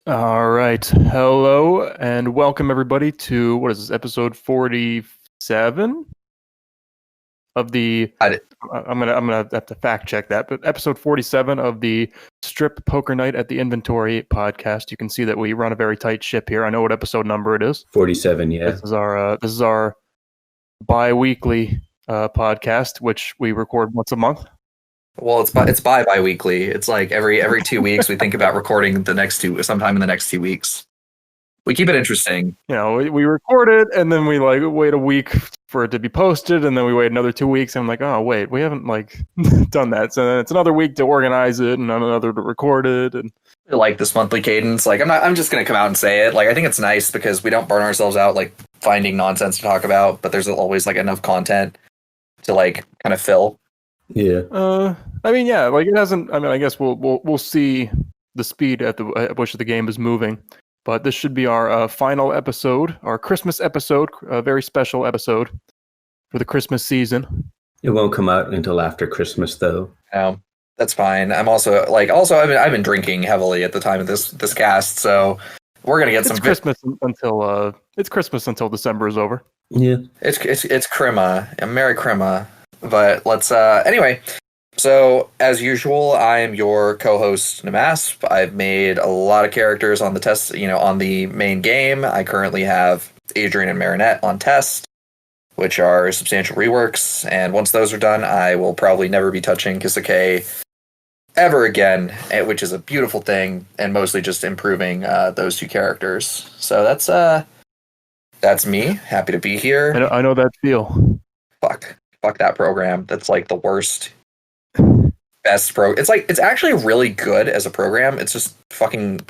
All right. Hello and welcome everybody to what is this episode 47 of the I d- I'm gonna have to fact check that, but episode 47 of the Strip Poker Night at the Inventory podcast. You can see that we run a very tight ship here. I know what episode number it is. 47, yeah. This is our bi-weekly podcast, which we record once a month. Well, it's bi-weekly. It's like every 2 weeks we think about recording sometime in the next 2 weeks. We keep it interesting. You know, we record it and then we like wait a week for it to be posted, and then we wait another 2 weeks. And I'm like, oh wait, we haven't like done that. So then it's another week to organize it and another to record it. And Like this monthly cadence. Like I'm just gonna come out and say it. Like I think it's nice because we don't burn ourselves out like finding nonsense to talk about, but there's always like enough content to like kind of fill. Yeah. I mean, yeah, like it hasn't. I mean, I guess we'll see the speed at which the game is moving. But this should be our final episode, our Christmas episode, a very special episode for the Christmas season. It won't come out until after Christmas, though. That's fine. I'm also I've been drinking heavily at the time of this cast, so we're gonna get some Christmas until it's Christmas until December is over. Yeah. It's Crema, a Merry Crema. But let's anyway. So as usual, I am your co-host Namasp. I've made a lot of characters on the test, on the main game. I currently have Adrian and Marinette on test, which are substantial reworks. And once those are done, I will probably never be touching Kisake ever again, which is a beautiful thing, and mostly just improving those two characters. So that's me. Happy to be here. I know that feel. Fuck that program. That's like the worst. Best pro. It's actually really good as a program. It's just fucking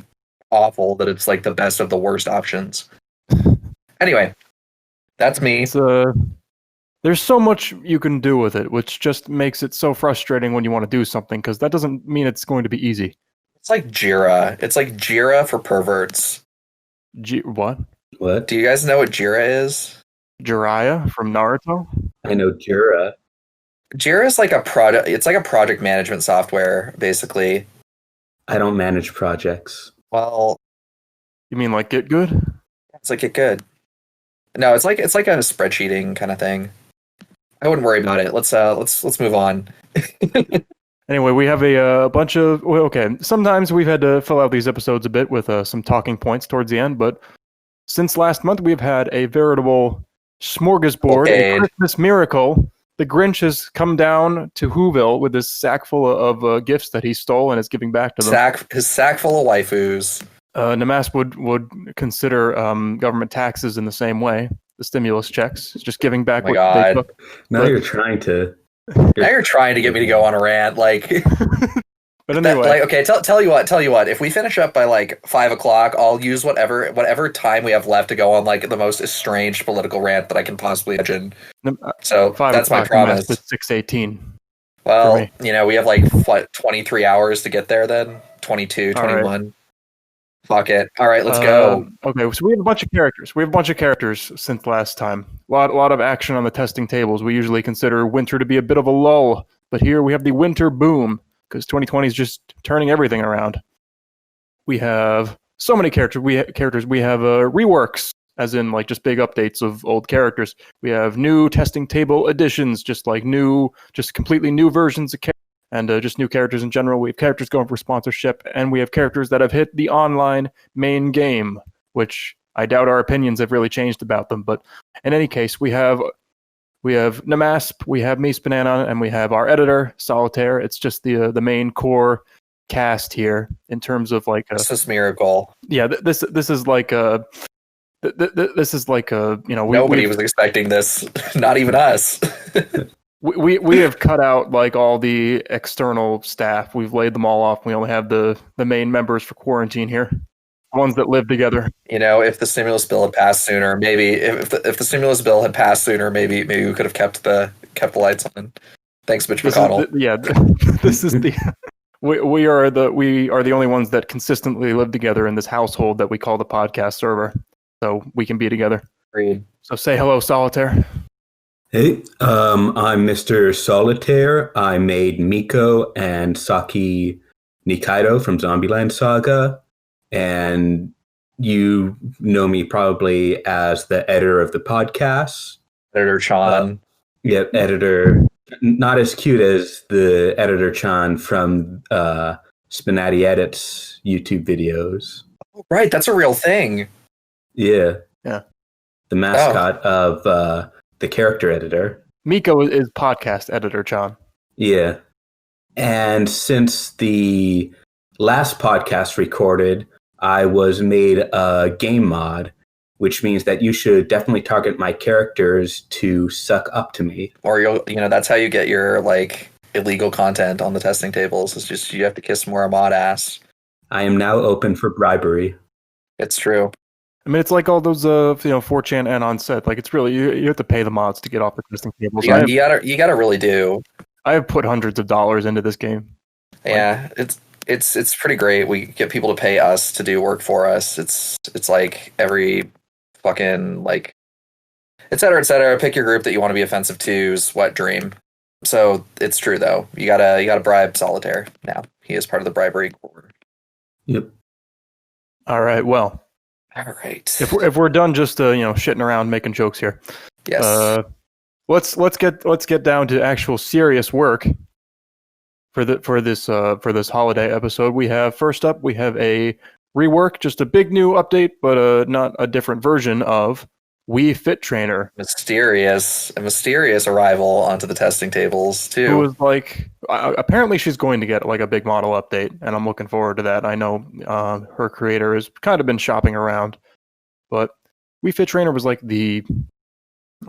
awful that it's like the best of the worst options. Anyway, that's me. There's so much you can do with it, which just makes it so frustrating when you want to do something, because that doesn't mean it's going to be easy. It's like Jira. It's like Jira for perverts. What? What? Do you guys know what Jira is? Jiraiya from Naruto? I know Jira. Jira is like a product. It's like a project management software, basically. I don't manage projects. Well, you mean like Get Good? It's like Get Good. No, it's like a spreadsheeting kind of thing. I wouldn't worry about it. Let's move on. Anyway, we have a bunch of sometimes we've had to fill out these episodes a bit with some talking points towards the end, but since last month we've had a veritable smorgasbord, a Christmas miracle. The Grinch has come down to Whoville with this sack full of gifts that he stole and is giving back to them. His sack full of waifus. Namas would consider government taxes in the same way. The stimulus checks, just giving back what they took. Now you're trying to get me to go on a rant, like. But anyway, okay. Tell you what. If we finish up by like 5 o'clock, I'll use whatever time we have left to go on like the most estranged political rant that I can possibly imagine. So that's my promise. 6:18. Well, we have like 23 hours to get there. Then 22, 21. Right. Fuck it. All right, let's go. Okay, so we have a bunch of characters. Since last time. A lot of action on the testing tables. We usually consider winter to be a bit of a lull, but here we have the winter boom, because 2020 is just turning everything around. We have so many characters. We have reworks, as in like just big updates of old characters. We have new testing table additions, just completely new versions of characters, and just new characters in general. We have characters going for sponsorship, and we have characters that have hit the online main game, which I doubt our opinions have really changed about them. But in any case, we have Namasp, we have me, SPNatI, and we have our editor, Solitaire. It's just the main core cast here in terms of like this is miracle. Yeah, this is like a nobody was expecting this, not even us. we have cut out like all the external staff. We've laid them all off. We only have the main members for quarantine here. Ones that live together. If the stimulus bill had passed sooner, maybe if the stimulus bill had passed sooner, maybe we could have kept the lights on. Thanks, Mitch McConnell. This is the we are the only ones that consistently live together in this household that we call the podcast server, so we can be together. Agreed. So say hello, Solitaire. Hey, I'm Mr. Solitaire. I made Miko and Saki Nikaido from Zombieland Saga. and you know me probably as the editor of the podcast. Editor Chan. Yep, editor. Not as cute as the editor Chan from SPNatI Edits YouTube videos. Right, that's a real thing. Yeah. Yeah. The mascot of the character editor. Miko is podcast editor, Chan. Yeah. And since the last podcast recorded, I was made a game mod, which means that you should definitely target my characters to suck up to me. Or that's how you get your like illegal content on the testing tables. It's just you have to kiss more mod ass. I am now open for bribery. It's true. I mean, it's like all those 4chan and on set. Like, it's really you have to pay the mods to get off the testing tables. You gotta really do. I have put hundreds of dollars into this game. Yeah, it's pretty great. We get people to pay us to do work for us. It's like every fucking like et cetera, et cetera. Pick your group that you want to be offensive to's wet dream. So it's true though. You gotta bribe Solitaire now. He is part of the bribery corps. Yep. All right. Well. All right. If we're done just shitting around making jokes here. Yes. Let's get down to actual serious work for this holiday episode. First up we have a rework, just a big new update, but not a different version of Wiifit Trainer. A mysterious arrival onto the testing tables too. Who was like, apparently she's going to get like a big model update, and I'm looking forward to that. I know her creator has kind of been shopping around, but Wiifit Trainer was like I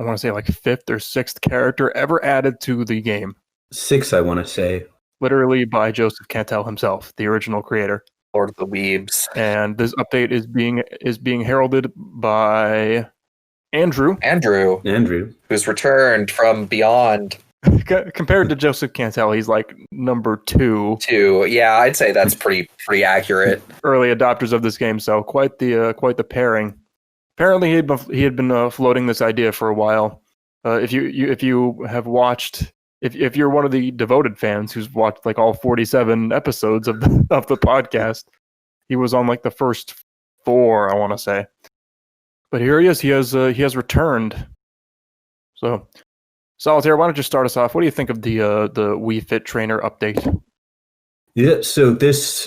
want to say like 5th or 6th character ever added to the game. 6, I want to say. Literally by Joseph Cantel himself, the original creator. Lord of the Weebs. And this update is being heralded by Andrew, who's returned from beyond. Compared to Joseph Cantel, he's like number 2. Yeah, I'd say that's pretty accurate. Early adopters of this game, so quite the pairing. Apparently, he had been floating this idea for a while. If you have watched, if you're one of the devoted fans who's watched like all 47 episodes of the podcast, he was on like the first 4, I want to say. But here he is. He has returned. So, Solitaire, why don't you start us off? What do you think of the Wiifit Trainer update? Yeah. So this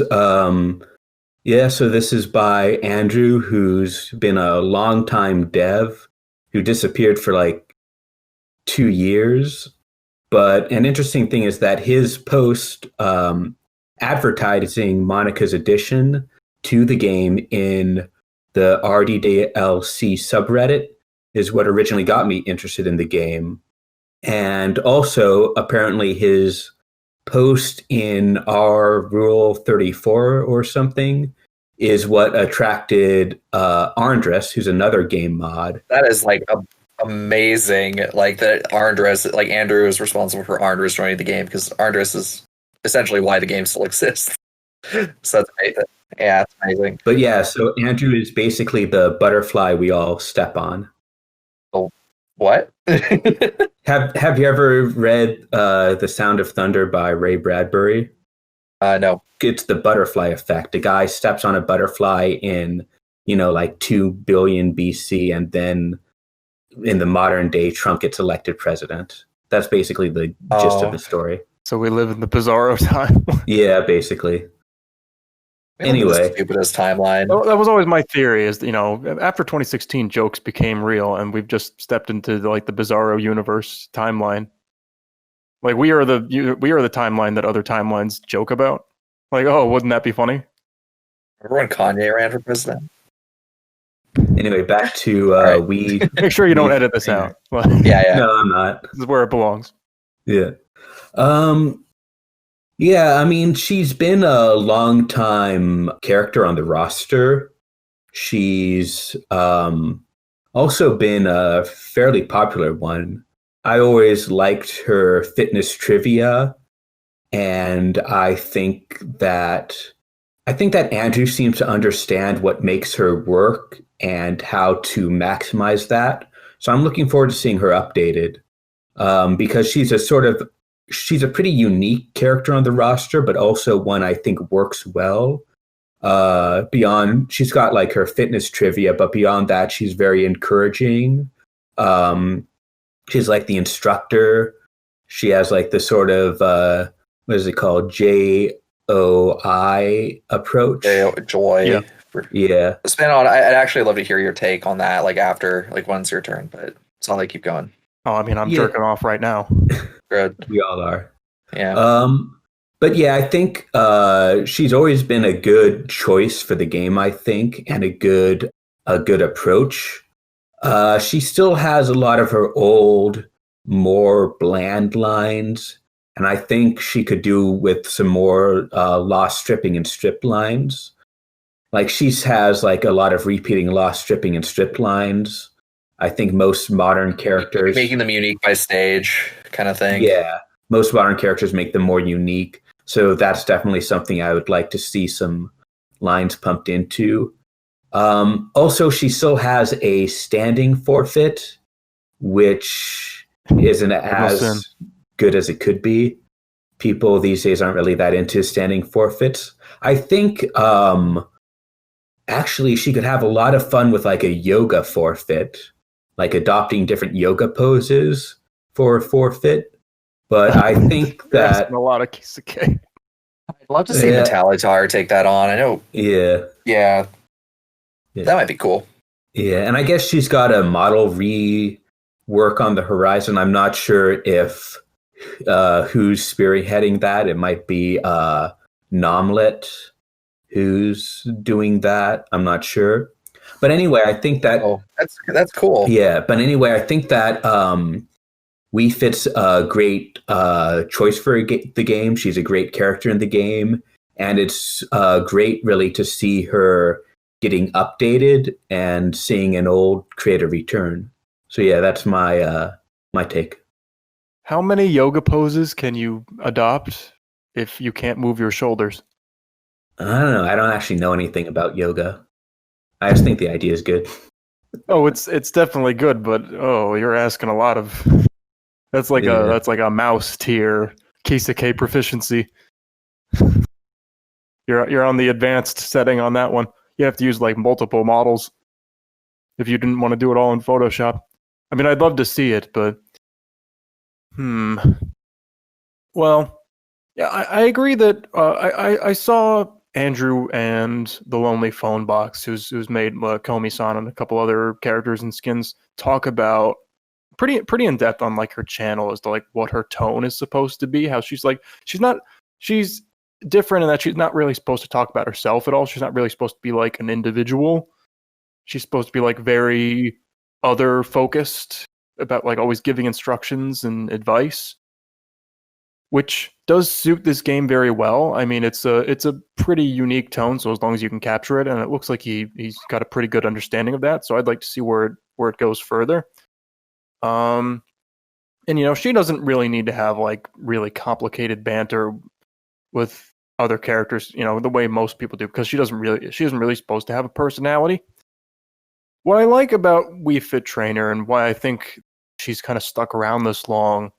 is by Andrew, who's been a longtime dev who disappeared for like 2 years. But an interesting thing is that his post advertising Monica's addition to the game in the RDDLC subreddit is what originally got me interested in the game. And also, apparently, his post in our Rule 34 or something is what attracted Arndress, who's another game mod. That is like amazing. Like that Arndress, like Andrew is responsible for Arndress joining the game because Arndress is essentially why the game still exists. So that's amazing. Yeah, it's amazing. But yeah, so Andrew is basically the butterfly we all step on. Oh, what? Have you ever read The Sound of Thunder by Ray Bradbury? No. It's the butterfly effect. A guy steps on a butterfly in, like 2 billion BC, and then in the modern day, Trump gets elected president. That's basically the gist of the story. So we live in the bizarro time. Yeah, basically. Anyway, the stupidest timeline. That was always my theory. Is after 2016, jokes became real, and we've just stepped into the bizarro universe timeline. Like we are the timeline that other timelines joke about. Like, oh, wouldn't that be funny? Remember when Kanye ran for president? Anyway, back to right. we. Make sure you don't edit this out. Yeah. No, I'm not. This is where it belongs. Yeah. Yeah, I mean, she's been a long time character on the roster. She's also been a fairly popular one. I always liked her fitness trivia, and I think that Andrew seems to understand what makes her work and how to maximize that. So I'm looking forward to seeing her updated because she's a pretty unique character on the roster, but also one I think works well. Beyond, she's got like her fitness trivia, but beyond that, she's very encouraging. She's like the instructor. She has like the sort of what is it called, JOI approach. Joy. Yeah. Spin on. I'd actually love to hear your take on that, like after, like once your turn. But it's all like keep going. Oh, I mean, I'm jerking off right now. Good. We all are. Yeah. But yeah, I think she's always been a good choice for the game, I think, and a good approach. She still has a lot of her old, more bland lines, and I think she could do with some more lost stripping and stripped lines. Like she has like a lot of repeating lost stripping and stripped lines. I think most modern characters making them unique by stage, kind of thing. Yeah, most modern characters make them more unique. So that's definitely something I would like to see some lines pumped into. Also, she still has a standing forfeit, which isn't as good as it could be. People these days aren't really that into standing forfeits. I think actually she could have a lot of fun with like a yoga forfeit, like adopting different yoga poses for a forfeit. But I think that a lot of Kisake. I'd love to see Metalitar take that on. I know. Yeah. That might be cool. Yeah, and I guess she's got a model rework on the horizon. I'm not sure if who's spearheading that. It might be Nomlet who's doing that. I'm not sure. But anyway, I think that that's cool. Yeah, but anyway, I think that Wiifit's a great choice for the game. She's a great character in the game, and it's great, really, to see her getting updated and seeing an old creator return. So yeah, that's my take. How many yoga poses can you adopt if you can't move your shoulders? I don't know. I don't actually know anything about yoga. I just think the idea is good. Oh, it's definitely good, but you're asking a lot of. That's like a mouse tier Kisake proficiency. You're on the advanced setting on that one. You have to use like multiple models if you didn't want to do it all in Photoshop. I mean, I'd love to see it, but well, yeah, I agree that I saw Andrew and the Lonely Phone Box, who's made Komi-san and a couple other characters and skins, talk about pretty in depth on like her channel as to like what her tone is supposed to be. How she's different in that she's not really supposed to talk about herself at all. She's not really supposed to be like an individual. She's supposed to be like very other focused about like always giving instructions and advice, which does suit this game very well. I mean, it's a pretty unique tone, so as long as you can capture it, and it looks like he's got a pretty good understanding of that. So I'd like to see where it goes further. And she doesn't really need to have like really complicated banter with other characters, the way most people do, because she isn't really supposed to have a personality. What I like about Wiifit Trainer and why I think she's kind of stuck around this long,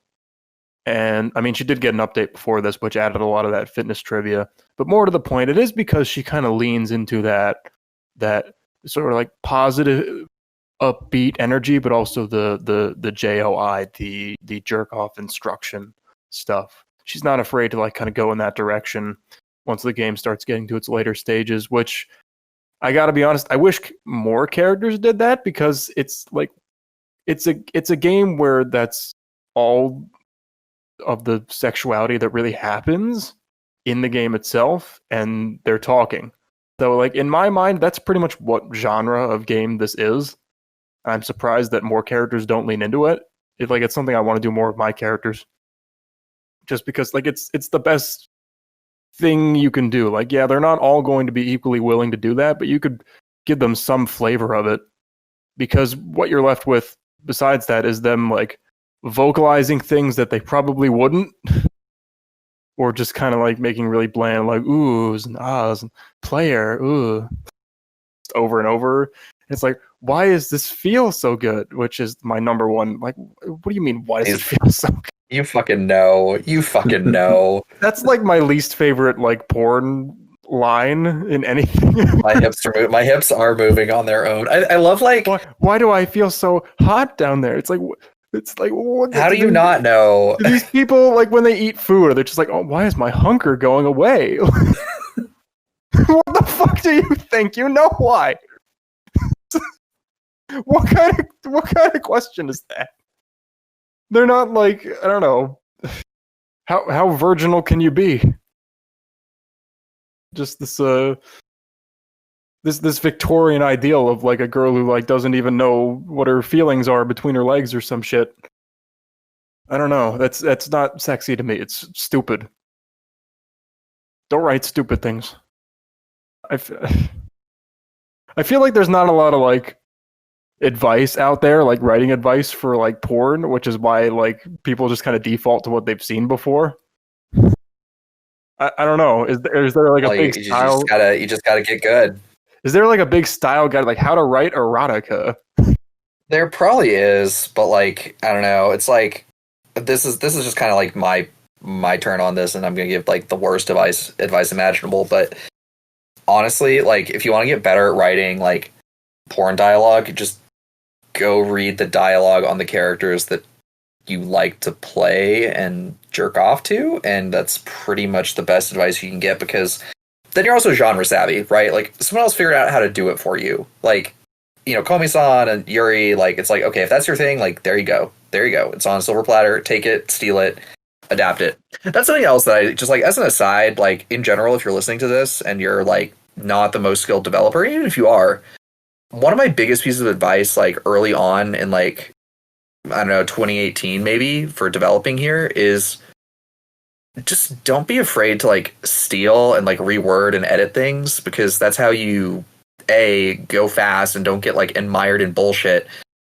and I mean, she did get an update before this, which added a lot of that fitness trivia, but more to the point, it is because she kind of leans into that sort of like positive, upbeat energy, but also the JOI, the jerk off instruction stuff. She's not afraid to like kind of go in that direction once the game starts getting to its later stages, which I gotta be honest, I wish more characters did that, because it's like it's a game where that's all of the sexuality that really happens in the game itself, and they're talking. So like in my mind, that's pretty much what genre of game this is. I'm surprised that more characters don't lean into it. It's something I want to do more of my characters. Just because like it's the best thing you can do. Like, yeah, they're not all going to be equally willing to do that, but you could give them some flavor of it. Because what you're left with besides that is them like vocalizing things that they probably wouldn't. Or just kind of like making really bland, like oohs and ahs and player, ooh, over and over. It's like, why does this feel so good? Which is my number one. Like, what do you mean? Why does it feel so good? You fucking know. You fucking know. That's like my least favorite like porn line in anything. My hips are moving on their own. I love like. Why do I feel so hot down there? It's like what, How do you not know? Do these people, like, when they eat food, they're just like, oh, why is my hunger going away? What the fuck do you think? You know why? What kind of question is that? They're not like, I don't know. How virginal can you be? Just this Victorian ideal of like a girl who like doesn't even know what her feelings are between her legs or some shit. I don't know. That's not sexy to me. It's stupid. Don't write stupid things. I feel like there's not a lot of like advice out there, like writing advice for like porn, which is why like people just kind of default to what they've seen before. I don't know. Is there like a big style? You just gotta get good. Is there like a big style guide, like how to write erotica? There probably is, but like I don't know. It's like this is just kind of like my turn on this, and I'm gonna give like the worst advice imaginable. But honestly, like if you want to get better at writing like porn dialogue, just go read the dialogue on the characters that you like to play and jerk off to, and that's pretty much the best advice you can get, because then you're also genre savvy, right? Like someone else figured out how to do it for you. Like, you know, Komi-san and Yuri, like it's like, okay, if that's your thing, like there you go. It's on a silver platter. Take it, steal it, adapt it. That's something else that I just like as an aside, like in general, if you're listening to this and you're like not the most skilled developer, even if you are, one of my biggest pieces of advice, like early on in like, I don't know, 2018 maybe, for developing here is just don't be afraid to like steal and like reword and edit things, because that's how you go fast and don't get like mired in bullshit,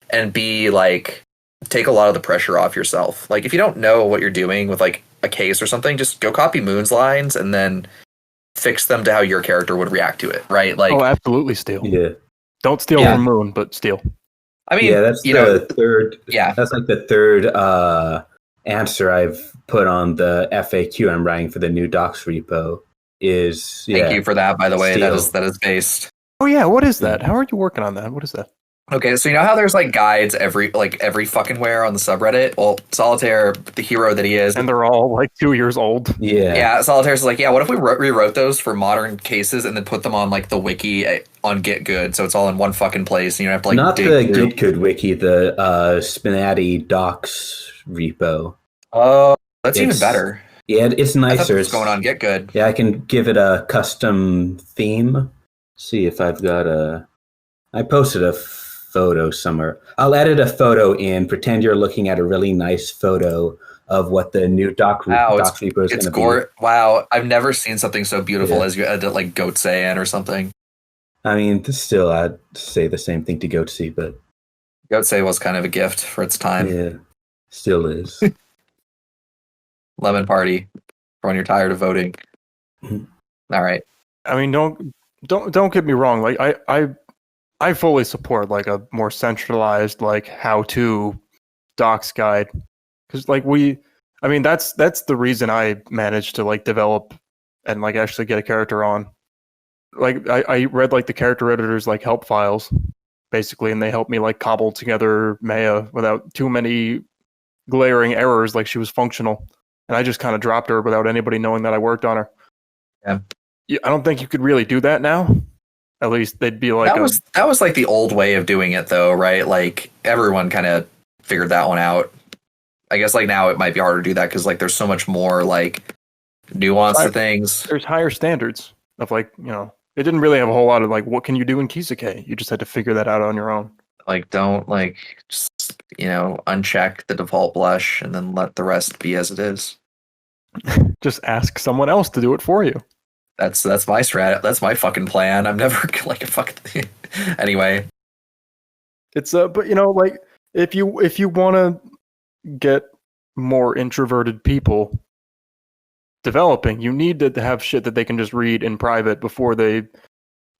and B, like take a lot of the pressure off yourself. Like if you don't know what you're doing with like a case or something, just go copy Moon's lines and then fix them to how your character would react to it, right? Like, oh, absolutely steal. Yeah. Don't steal from Moon, but steal. I mean, that's the third. Yeah, that's like the third answer I've put on the FAQ I'm writing for the new docs repo. Is thank you for that, by the way. Steal. That is based. Oh yeah, what is that? How are you working on that? What is that? Okay, so you know how there's like guides every fucking where on the subreddit? Well, Solitaire, the hero that he is, and they're all like 2 years old. Yeah, Solitaire's like, yeah, what if we rewrote those for modern cases and then put them on like the wiki on Get Good, so it's all in one fucking place, and you don't have to like not dig the through. Get Good wiki, the SPNatI docs repo. Oh, that's even better. Yeah, it's nicer. What's going on Get Good? Yeah, I can give it a custom theme. See if I've got I posted a photo somewhere. I'll edit a photo in. Pretend you're looking at a really nice photo of what the new doc repo is going to be. Wow, I've never seen something so beautiful as you edit like Goat in or something. I mean, still, I'd say the same thing to Goat, but Goat was kind of a gift for its time. Yeah, still is. Lemon party for when you're tired of voting. All right. I mean, don't get me wrong. Like I fully support like a more centralized like how-to docs guide, because like that's the reason I managed to like develop and like actually get a character on. Like I read like the character editor's like help files basically, and they helped me like cobble together Maya without too many glaring errors. Like she was functional, and I just kind of dropped her without anybody knowing that I worked on her. Yeah. I don't think you could really do that now. At least they'd be like that was like the old way of doing it, though, right? Like everyone kind of figured that one out. I guess like now it might be harder to do that because like there's so much more like nuance to things. There's higher standards of like, you know, it didn't really have a whole lot of like what can you do in Kisake. You just had to figure that out on your own. Like don't like just, you know, uncheck the default blush and then let the rest be as it is. Just ask someone else to do it for you. That's my strat. That's my fucking plan. I'm never like a fucking anyway. It's but you know, like if you want to get more introverted people developing, you need to have shit that they can just read in private before they,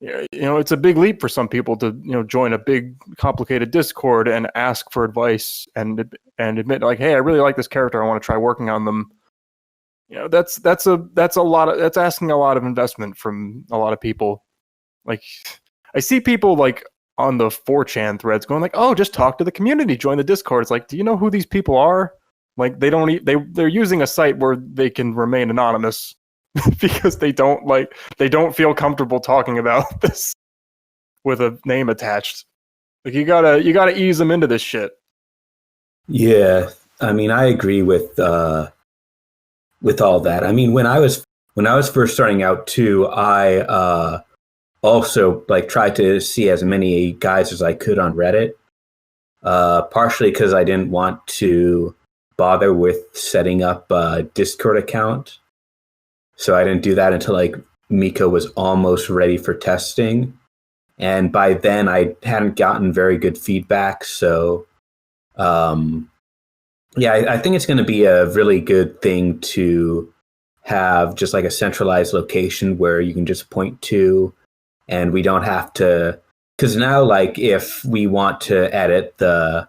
you know, it's a big leap for some people to, you know, join a big complicated Discord and ask for advice and admit like, hey, I really like this character, I want to try working on them. that's asking a lot of investment from a lot of people. Like, I see people like on the 4chan threads going like, "Oh, just talk to the community, join the Discord." It's like, do you know who these people are? Like, they're using a site where they can remain anonymous because they don't feel comfortable talking about this with a name attached. Like, you gotta ease them into this shit. Yeah, I mean, I agree with all that. I mean, when I was first starting out too, I also like tried to see as many guys as I could on Reddit. Partially because I didn't want to bother with setting up a Discord account, so I didn't do that until like Miko was almost ready for testing, and by then I hadn't gotten very good feedback. So, yeah, I think it's going to be a really good thing to have just like a centralized location where you can just point to, and we don't have to. Because now, like, if we want to edit the,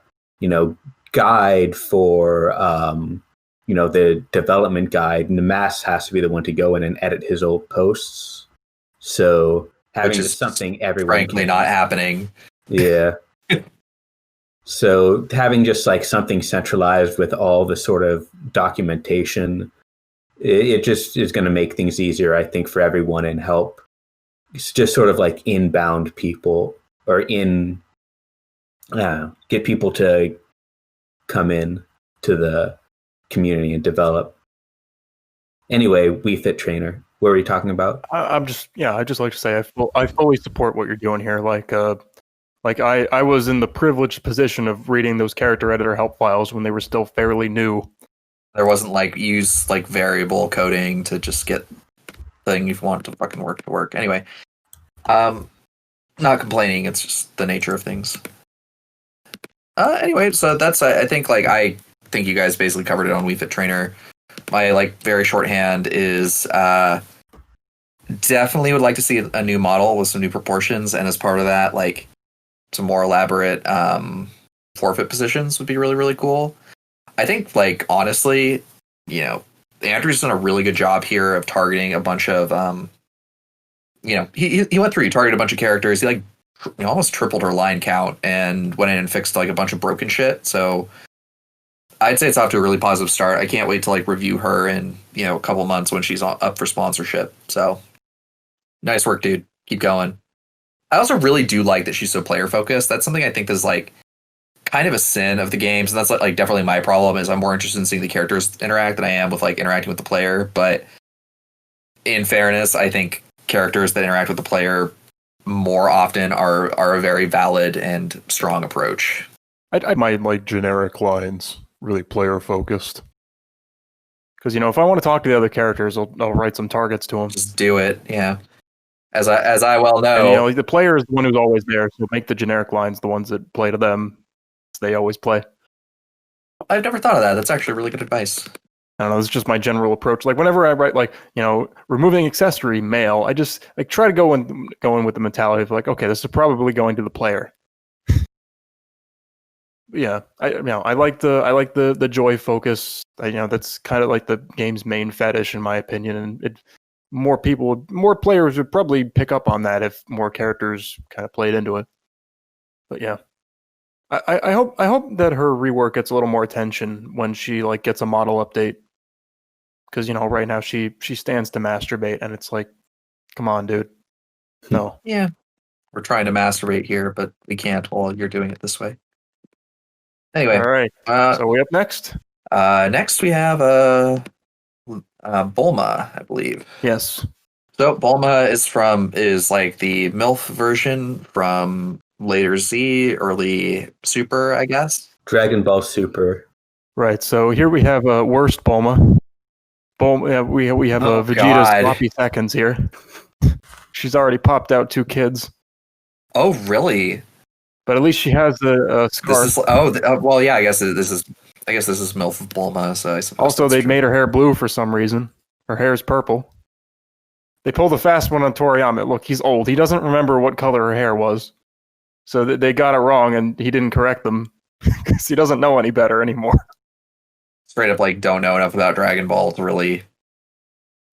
guide for, the development guide, Namas has to be the one to go in and edit his old posts. So having just something everyone frankly not happening. Yeah. So having just like something centralized with all the sort of documentation, it just is going to make things easier, I think, for everyone and help. It's just sort of like inbound people or get people to come in to the community and develop. Anyway, Wiifit Trainer, what were you talking about? I just like to say I fully support what you're doing here. Like I was in the privileged position of reading those character editor help files when they were still fairly new. There wasn't like use like variable coding to just get thing you want to fucking work to work. Anyway, not complaining. It's just the nature of things. Anyway, so that's I think you guys basically covered it on Wiifit Trainer. My like very shorthand is definitely would like to see a new model with some new proportions, and as part of that, like some more elaborate forfeit positions would be really, really cool. I think, like, honestly, Andrew's done a really good job here of targeting a bunch of he went through, he targeted a bunch of characters. He almost tripled her line count and went in and fixed like a bunch of broken shit. So I'd say it's off to a really positive start. I can't wait to like review her in a couple months when she's up for sponsorship. So nice work, dude. Keep going. I also really do like that she's so player focused. That's something I think is like kind of a sin of the games, and that's like definitely my problem. Is I'm more interested in seeing the characters interact than I am with like interacting with the player. But in fairness, I think characters that interact with the player more often are a very valid and strong approach. I might like generic lines, really player focused. Because if I want to talk to the other characters, I'll write some targets to them. Just do it, yeah. As I well know, and, the player is the one who's always there, so make the generic lines the ones that play to them. They always play. I've never thought of that. That's actually really good advice. I don't know. It's just my general approach. Like whenever I write, removing accessory male, I just like try to go in with the mentality of like, okay, this is probably going to the player. Yeah, I like the joy focus. That's kind of like the game's main fetish, in my opinion, and more players would probably pick up on that if more characters kind of played into it. But yeah. I hope that her rework gets a little more attention when she like gets a model update, because right now she stands to masturbate, and it's like, come on, dude, no. Yeah, we're trying to masturbate here, but we can't while you're doing it this way. Anyway, all right. So we up next. Next we have Bulma, I believe. Yes. So Bulma is like the MILF version from later Z, early Super, I guess. Dragon Ball Super. Right. So here we have worst Bulma. We have Vegeta's sloppy seconds here. She's already popped out 2 kids. Oh, really? But at least she has a scarf. Well, yeah. I guess this is MILF Bulma. So I suppose also, they made her hair blue for some reason. Her hair is purple. They pulled a fast one on Toriyama. Look, he's old. He doesn't remember what color her hair was. So they got it wrong, and he didn't correct them because he doesn't know any better anymore. Straight up, like, don't know enough about Dragon Ball to really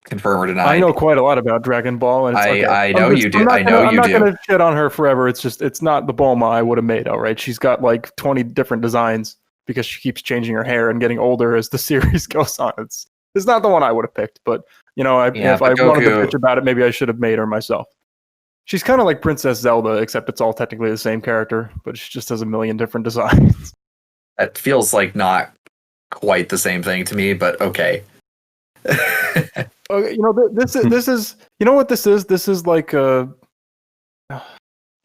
confirm or deny. I know quite a lot about Dragon Ball, and it's okay. I know you do. I'm not gonna shit on her forever. It's not the Bulma I would have made. All right, she's got like 20 different designs because she keeps changing her hair and getting older as the series goes on. It's not the one I would have picked, but if I wanted to bitch about it, maybe I should have made her myself. She's kind of like Princess Zelda, except it's all technically the same character, but she just has a million different designs. That feels like not quite the same thing to me, but okay. Okay, this is you know what this is? This is like you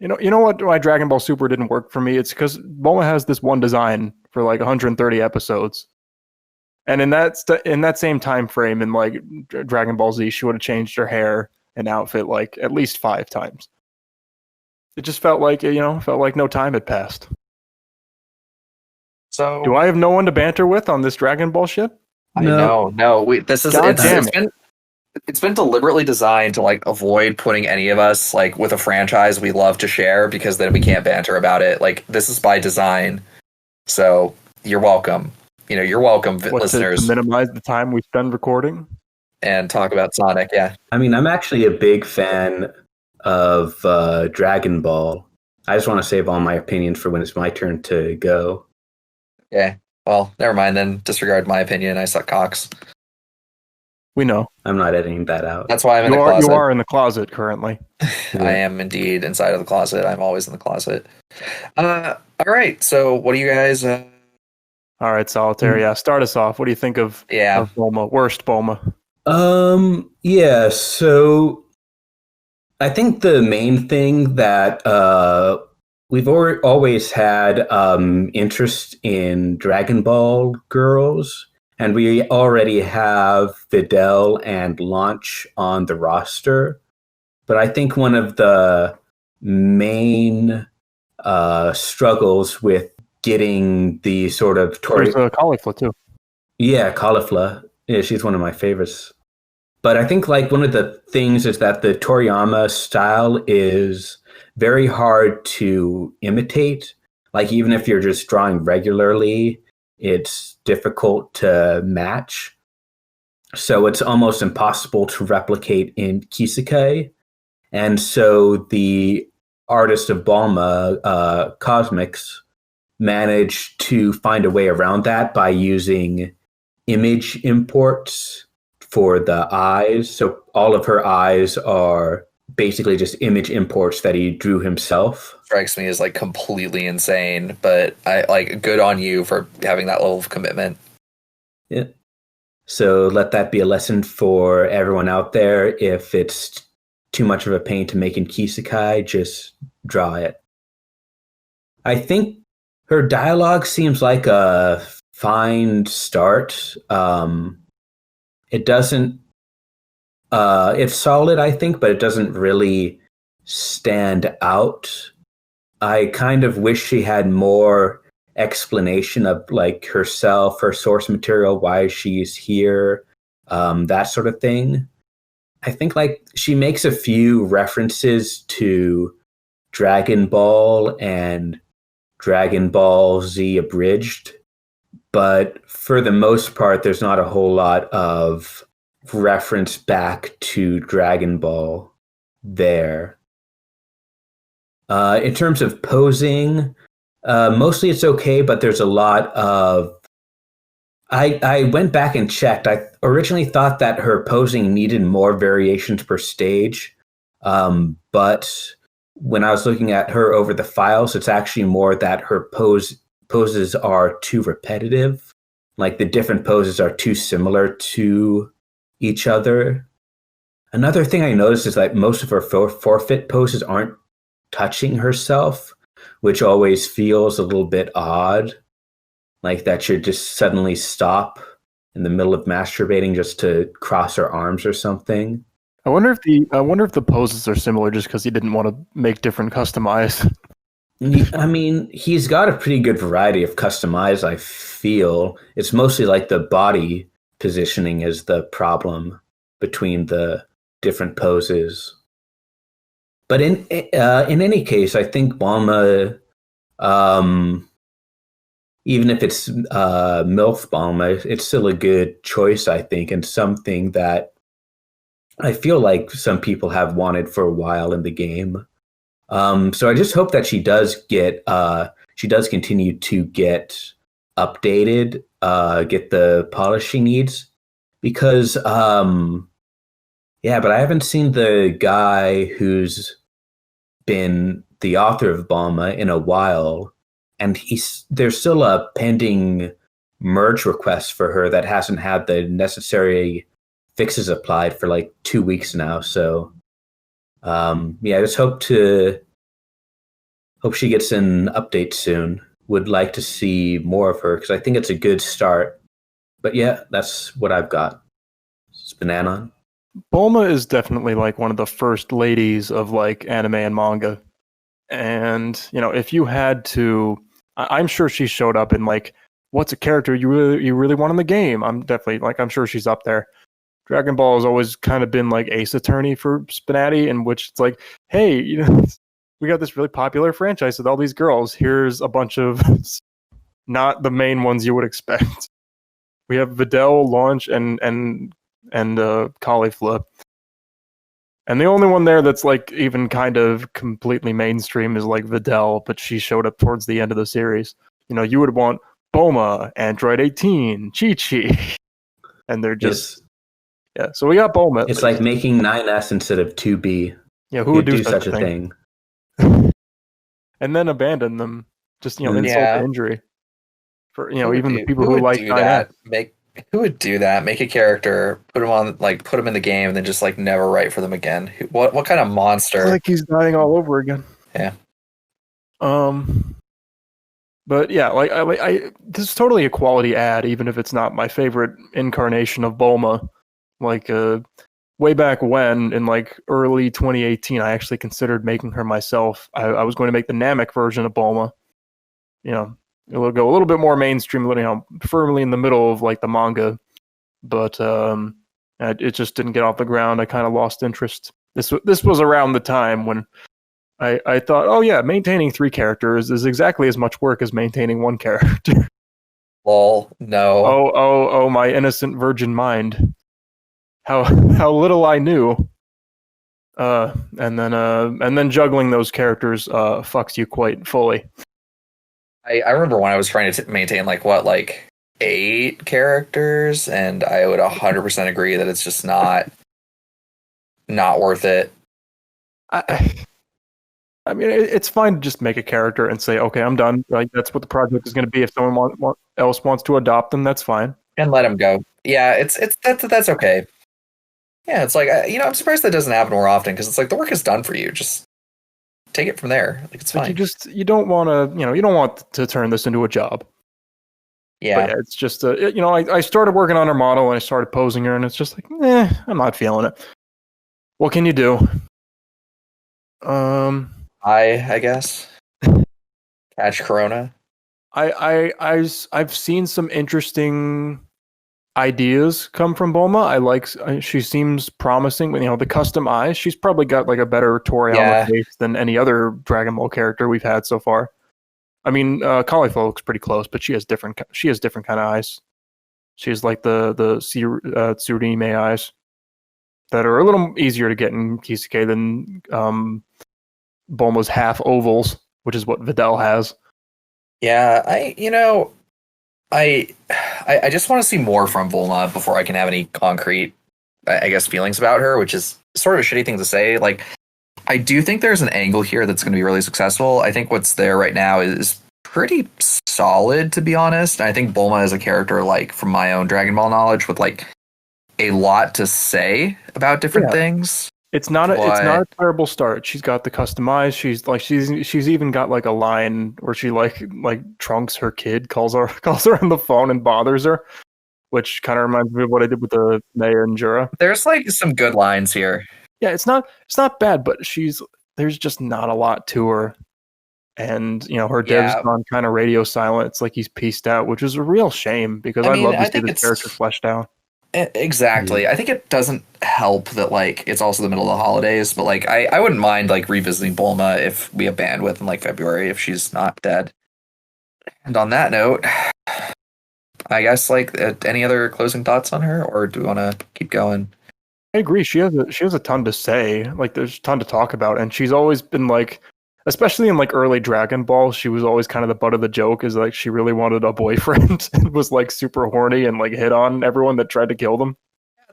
know what, why Dragon Ball Super didn't work for me? It's because Bulma has this one design for like 130 episodes. And in that same time frame in like Dragon Ball Z, she would have changed her hair and outfit like at least 5 times. It just felt like no time had passed. So do I have no one to banter with on this Dragon Ball shit? No. It's been deliberately designed to like avoid putting any of us like with a franchise we love to share, because then we can't banter about it. Like, this is by design. So you're welcome. You're welcome, listeners. To minimize the time we spend recording and talk about Sonic. Yeah. I mean, I'm actually a big fan of Dragon Ball. I just want to save all my opinions for when it's my turn to go. Yeah. Well, never mind then. Disregard my opinion. I suck cocks. We know. I'm not editing that out. That's why I'm in the closet. You are in the closet currently. I am indeed inside of the closet. I'm always in the closet. All right. So what do you guys... All right, Solitaire. Yeah, start us off. What do you think of Bulma? Worst Bulma? Yeah, so I think the main thing that we've always had interest in Dragon Ball girls, and we already have Videl and Launch on the roster. But I think one of the main struggles with getting the sort of There's Caulifla too. Yeah, Caulifla. Yeah, she's one of my favorites. But I think like one of the things is that the Toriyama style is very hard to imitate. Like, even if you're just drawing regularly, it's difficult to match. So it's almost impossible to replicate in Kisekai. And so the artist of Bulma, Cosmics, managed to find a way around that by using image imports for the eyes. So all of her eyes are basically just image imports that he drew himself. Strikes me as like completely insane, but I like, good on you for having that level of commitment. Yeah. So let that be a lesson for everyone out there. If it's too much of a pain to make in Kisekai, just draw it. I think her dialogue seems like a fine start. It doesn't... it's solid, I think, but it doesn't really stand out. I kind of wish she had more explanation of like herself, her source material, why she's here, that sort of thing. I think like she makes a few references to Dragon Ball and Dragon Ball Z Abridged, but for the most part, there's not a whole lot of reference back to Dragon Ball there. In terms of posing, mostly it's okay, but there's a lot of... I went back and checked. I originally thought that her posing needed more variations per stage, but when I was looking at her over the files, it's actually more that her poses are too repetitive. Like, the different poses are too similar to each other. Another thing I noticed is that most of her forfeit poses aren't touching herself, which always feels a little bit odd. Like that should just suddenly stop in the middle of masturbating just to cross her arms or something. I wonder if the poses are similar just because he didn't want to make different customized. I mean, he's got a pretty good variety of customized, I feel. It's mostly like the body positioning is the problem between the different poses. But in any case, I think Bulma, even if it's MILF Bulma, it's still a good choice, I think, and something that I feel like some people have wanted for a while in the game. So I just hope that she does continue to get updated, get the polish she needs, because yeah, but I haven't seen the guy who's been the author of Bulma in a while, and there's still a pending merge request for her that hasn't had the necessary fixes applied for like 2 weeks now. So yeah, I just hope she gets an update soon. Would like to see more of her because I think it's a good start. But yeah, that's what I've got. SPNatI. Bulma is definitely like one of the first ladies of like anime and manga. And, you know, if you had to, I'm sure she showed up in like, what's a character you really want in the game? I'm definitely like, I'm sure she's up there. Dragon Ball has always kind of been like Ace Attorney for SPNatI, in which it's like, hey, you know, we got this really popular franchise with all these girls. Here's a bunch of not the main ones you would expect. We have Videl, Launch, and Caulifla. And the only one there that's like even kind of completely mainstream is like Videl, but she showed up towards the end of the series. You know, you would want Bulma, Android 18, Chi-Chi. And they're just... Yeah, so we got Bulma. It's like making 9S instead of 2B. Yeah, who would do such a thing? And then abandon them. Just, you know, insult to injury. For, you know, even the people who like that. Who would do that? Make a character, put them in the game, and then just like never write for them again. What kind of monster? It's like he's dying all over again. Yeah. But yeah, I this is totally a quality ad, even if it's not my favorite incarnation of Bulma. Like way back when, in like early 2018, I actually considered making her myself. I was going to make the Namek version of Bulma. You know, it will go a little bit more mainstream, you know, firmly in the middle of like the manga. But it just didn't get off the ground. I kind of lost interest. This was around the time when I thought, oh yeah, maintaining 3 characters is exactly as much work as maintaining 1 character. Lol, no. Oh, my innocent virgin mind. How little I knew. And then juggling those characters fucks you quite fully. I remember when I was trying to maintain like 8 characters, and I would 100% agree that it's just not worth it. I mean, it's fine to just make a character and say, okay, I'm done. Like that's what the project is going to be. If someone else wants to adopt them, that's fine. And let them go. Yeah, that's okay. Yeah, it's like, you know, I'm surprised that doesn't happen more often because it's like the work is done for you. Just take it from there. Like it's fine. You don't want to, you know, you don't want to turn this into a job. Yeah. But yeah, it's just, you know, I started working on her model and I started posing her and it's just like, I'm not feeling it. What can you do? I guess. Catch Corona. I've seen some interesting ideas come from Bulma. She seems promising. You know, the custom eyes. She's probably got like a better Toriyama face than any other Dragon Ball character we've had so far. I mean, Caulifla looks pretty close, but she has different kind of eyes. She has like the Tsurime eyes that are a little easier to get in Kisuke than Bulma's half ovals, which is what Videl has. Yeah, I just want to see more from Bulma before I can have any concrete, I guess, feelings about her, which is sort of a shitty thing to say. Like, I do think there's an angle here that's going to be really successful. I think what's there right now is pretty solid, to be honest. I think Bulma is a character, like, from my own Dragon Ball knowledge, with like a lot to say about different things. It's not a terrible start. She's got the customized. She's even got like a line where she like Trunks, her kid, calls her on the phone and bothers her, which kind of reminds me of what I did with the Maya and Jura. There's like some good lines here. Yeah, it's not bad, but there's just not a lot to her, and you know her dev's gone kind of radio silent. It's like he's pieced out, which is a real shame because I'd love to see this character fleshed out. Exactly. I think it doesn't help that like it's also the middle of the holidays, but like I wouldn't mind like revisiting Bulma if we have bandwidth in like February if she's not dead. And on that note, I guess like any other closing thoughts on her, or do we want to keep going? I agree. She has a ton to say. Like, there's a ton to talk about, and she's always been like, especially in like early Dragon Ball, she was always kind of the butt of the joke. Is like she really wanted a boyfriend and was like super horny and like hit on everyone that tried to kill them.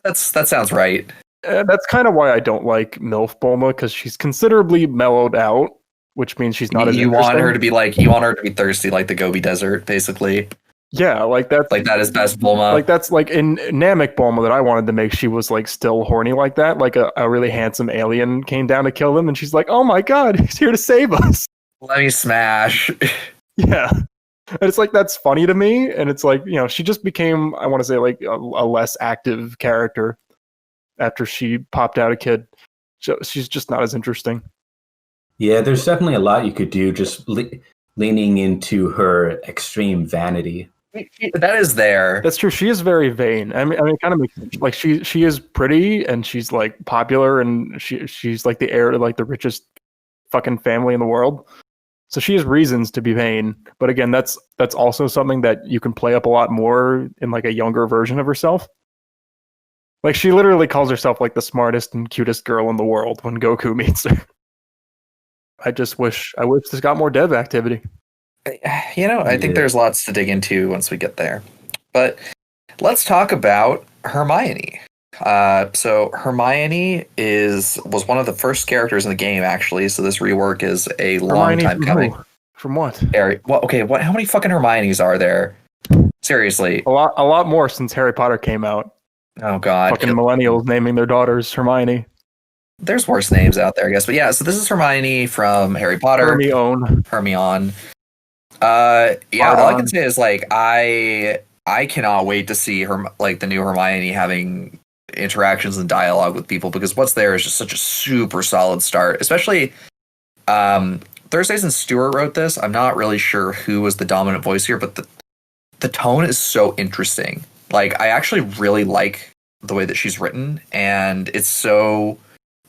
That sounds right. That's kind of why I don't like MILF Bulma, because she's considerably mellowed out, which means she's not as You want her interesting. you want her to be thirsty like the Gobi Desert, basically. Yeah, like that's Like that is best Bulma. like that's like in Namek Bulma that I wanted to make. She was like still horny like that. Like a really handsome alien came down to kill them, and she's like, "Oh my god, he's here to save us!" Let me smash. Yeah, and it's like that's funny to me, and it's like she just became, I want to say, like a less active character after she popped out a kid. So she's just not as interesting. Yeah, there's definitely a lot you could do just leaning into her extreme vanity. That is there. That's true. She is very vain. I mean, it kind of makes sense. Like she is pretty and she's like popular and she's like the heir to like the richest fucking family in the world. So she has reasons to be vain. But again, that's also something that you can play up a lot more in like a younger version of herself. Like she literally calls herself like the smartest and cutest girl in the world when Goku meets her. I wish this got more dev activity. I think there's lots to dig into once we get there. But let's talk about Hermione. So Hermione was one of the first characters in the game, actually. So this rework is a long time coming. From what? How many fucking Hermiones are there? Seriously, A lot more since Harry Potter came out. Oh god, fucking millennials naming their daughters Hermione. There's worse names out there, I guess. But yeah, so this is Hermione from Harry Potter. Hermione. All I can say is like I cannot wait to see her, like the new Hermione having interactions and dialogue with people, because what's there is just such a super solid start. Especially Thursdays and Stewart wrote this. I'm not really sure who was the dominant voice here, but the tone is so interesting. Like I actually really like the way that she's written, and it's so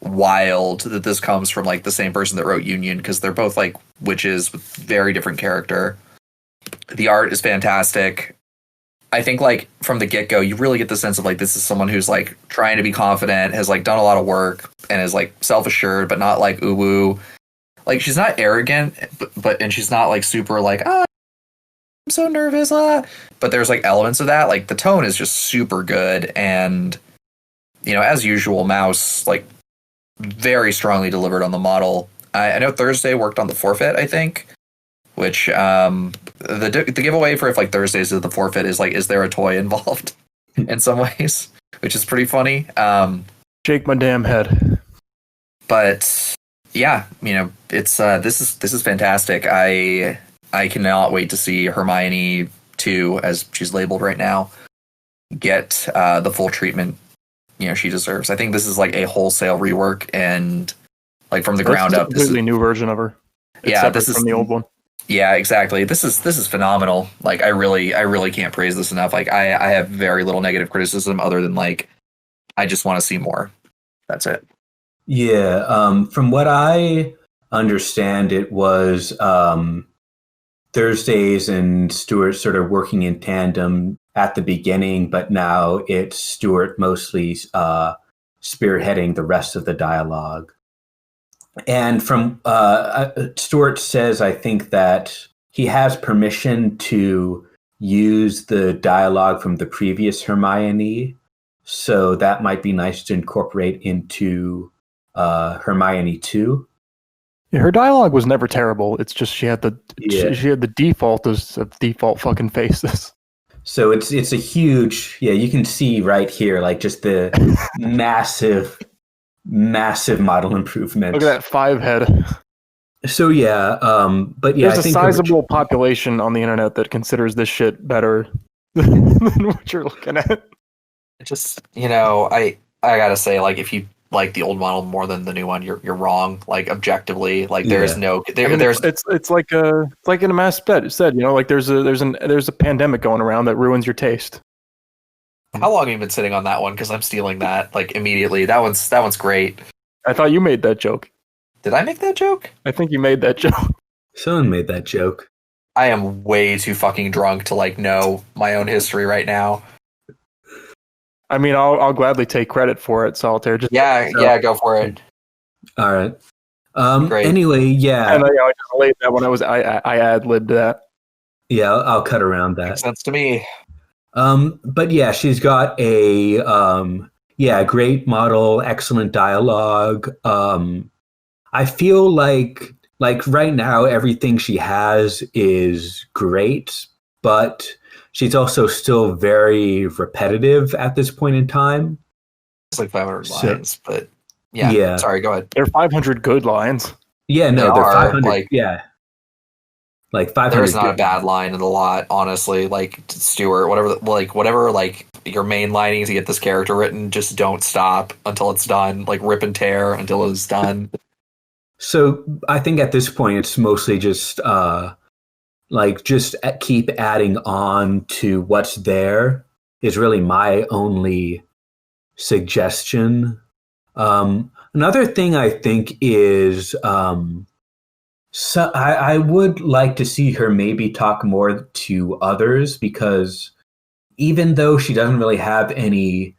wild that this comes from like the same person that wrote Union, because they're both like witches with very different character. The art is fantastic. I think like from the get-go you really get the sense of like this is someone who's like trying to be confident, has like done a lot of work, and is like self-assured but not like ooh-woo. Like she's not arrogant, but and she's not like super like I'm so nervous, but there's like elements of that. Like the tone is just super good, and as usual, Mouse like very strongly delivered on the model. I know Thursday worked on the forfeit, I think, which the giveaway for if like Thursdays is the forfeit is like, is there a toy involved in some ways, which is pretty funny. Shake my damn head. But yeah, it's this is fantastic. I cannot wait to see Hermione 2, as she's labeled right now, get the full treatment she deserves. I think this is like a wholesale rework, and like from the ground up, this is a completely new version of her. This is from the old one. Yeah, exactly. This is phenomenal. Like I really can't praise this enough. Like I have very little negative criticism other than like I just want to see more. That's it. Yeah, from what I understand, it was Thursdays and Stewart sort of working in tandem at the beginning, but now it's Stewart mostly spearheading the rest of the dialogue. And from Stewart says, I think that he has permission to use the dialogue from the previous Hermione, so that might be nice to incorporate into Hermione 2. Yeah, her dialogue was never terrible. It's just she had the default of default fucking faces. So it's a huge, you can see right here, like just the massive model improvement. Look at that 5 head. So but yeah, there's a sizable population on the internet that considers this shit better than what you're looking at. Just I gotta say, like if you like the old model more than the new one, you're wrong. Like objectively, like there is no there's it's like in a mass said, like there's a pandemic going around that ruins your taste. How long have you been sitting on that one? Because I'm stealing that like immediately. That one's great. I thought you made that joke. Did I make that joke? I think you made that joke. Someone made that joke. I am way too fucking drunk to like know my own history right now. I mean, I'll gladly take credit for it, Solitaire. Just Yeah, go for it. All right. Great. Anyway, yeah. and I just laid that when I ad-libbed that. Yeah, I'll cut around Makes that. sense to me. But yeah, she's got a great model, excellent dialogue. I feel like right now everything she has is great, but she's also still very repetitive at this point in time. It's like 500 So- lines, but yeah. Yeah. Sorry, go ahead. There are 500 good lines. Yeah, no, They they're are, 500. like- Like 500. There's not a good. bad line in the lot, honestly. Like Stuart, whatever, like your main lining to get this character written, just don't stop until it's done. Like rip and tear until it's done. So I think at this point it's mostly just keep adding on to what's there is really my only suggestion. Another thing I think is so I would like to see her maybe talk more to others, because even though she doesn't really have she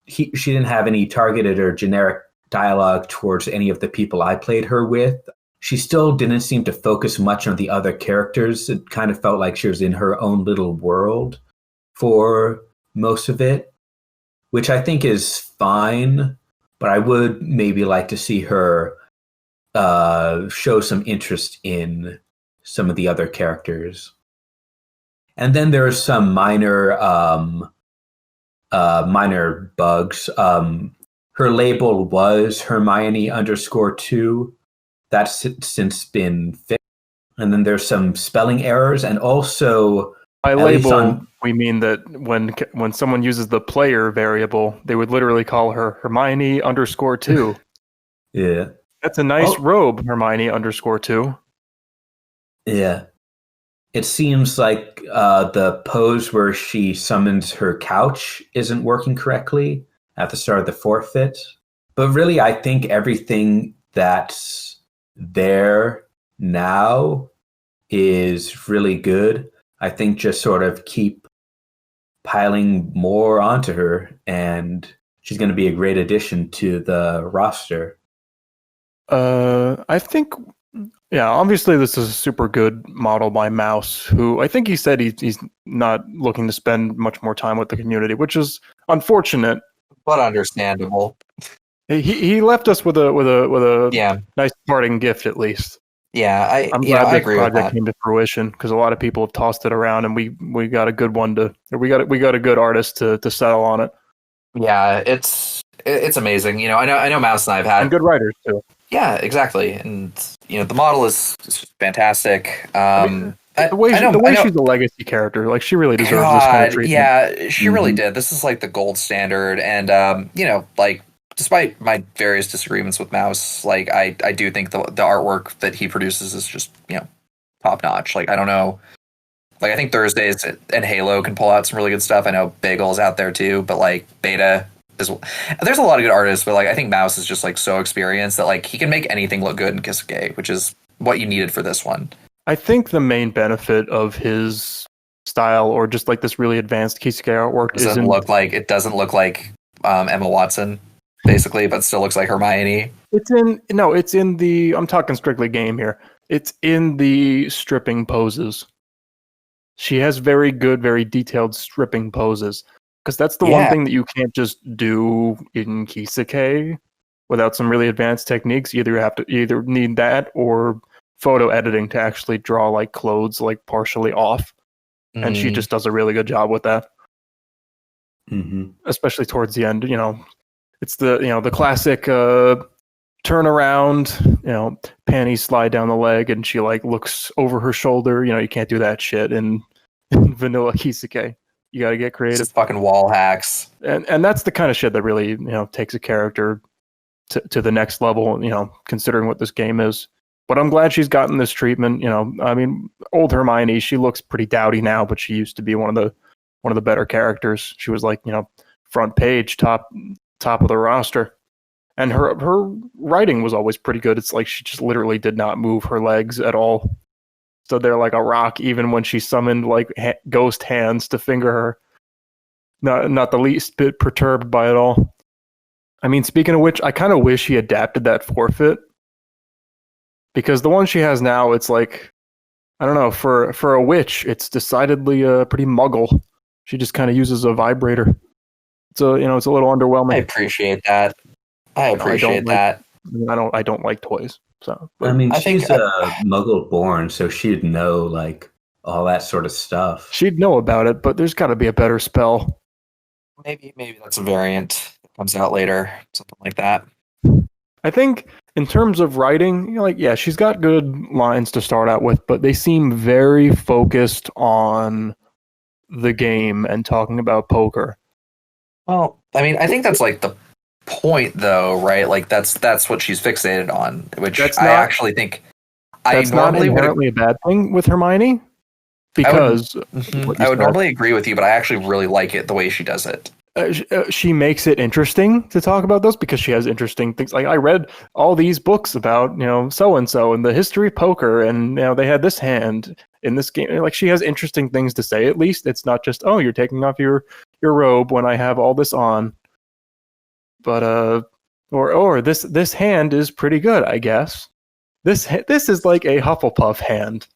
didn't have any targeted or generic dialogue towards any of the people I played her with, she still didn't seem to focus much on the other characters. It kind of felt like she was in her own little world for most of it, which I think is fine, but I would maybe like to see her show some interest in some of the other characters. And then there are some minor bugs. Her label was Hermione_2. That's since been fixed. And then there's some spelling errors, and also By at least label, we mean that when someone uses the player variable, they would literally call her Hermione_2. yeah. That's a nice robe, Hermione_2. Yeah. It seems like the pose where she summons her couch isn't working correctly at the start of the forfeit. But really, I think everything that's there now is really good. I think just sort of keep piling more onto her, and she's going to be a great addition to the roster. I think, yeah, obviously this is a super good model by Mouse, who I think he said he's not looking to spend much more time with the community, which is unfortunate. But understandable. He left us with a nice parting gift, at least. Yeah, I'm glad I this agree with project that. came to fruition, because a lot of people have tossed it around, and we got a good one we got a good artist to settle on it, Yeah, it's amazing. I know Mouse and I've had and good writers too. Yeah, exactly. And the model is fantastic. The way she's a legacy character, like she really deserves this kind of treatment. Yeah, she really did. This is like the gold standard, and like despite my various disagreements with Mouse, like I do think the artwork that he produces is just top notch. Like I don't know, like I think Thursdays and Halo can pull out some really good stuff. I know Bagel's out there too, but like Beta. There's a lot of good artists, but like I think Mouse is just like so experienced that like he can make anything look good in Kisuke, which is what you needed for this one. I think the main benefit of his style, or just like this really advanced Kisuke artwork, It doesn't look like Emma Watson, basically, but still looks like Hermione. It's in the, I'm talking strictly game here. It's in the stripping poses. She has very good, very detailed stripping poses. Because that's the one thing that you can't just do in Kisuke without some really advanced techniques. You either need that or photo editing to actually draw like clothes like partially off. And she just does a really good job with that. Especially towards the end, it's the classic turn around, panties slide down the leg, and she like looks over her shoulder. You can't do that shit in vanilla Kisuke. You got to get creative. Just fucking wall hacks. And that's the kind of shit that really, takes a character to the next level, considering what this game is. But I'm glad she's gotten this treatment. I mean, old Hermione, she looks pretty dowdy now, but she used to be one of the better characters. She was like, front page, top of the roster. And her writing was always pretty good. It's like she just literally did not move her legs at all. Stood there like a rock, even when she summoned like ghost hands to finger her. not the least bit perturbed by it all. I mean, speaking of which, I kind of wish he adapted that forfeit, because the one she has now, it's like, I don't know, for a witch, it's decidedly pretty muggle. She just kind of uses a vibrator. It's a little underwhelming. I appreciate that. I appreciate that. I don't like toys. So I mean, I she's think- Muggle born, so she'd know like all that sort of stuff. she'd know about it, but there's got to be a better spell. Maybe that's a variant that comes out later, something like that. I think in terms of writing, she's got good lines to start out with, but they seem very focused on the game and talking about poker. Well, I mean, I think that's like the point, though, right? Like that's what she's fixated on, which I actually think That's not inherently a bad thing with Hermione, because I would normally agree with you, but I actually really like it the way she does it. She makes it interesting to talk about those, because she has interesting things. Like, I read all these books about, so and so and the history of poker, and they had this hand in this game. Like, she has interesting things to say. At least it's not just, oh, you're taking off your robe when I have all this on. But or this hand is pretty good, I guess. This is like a Hufflepuff hand.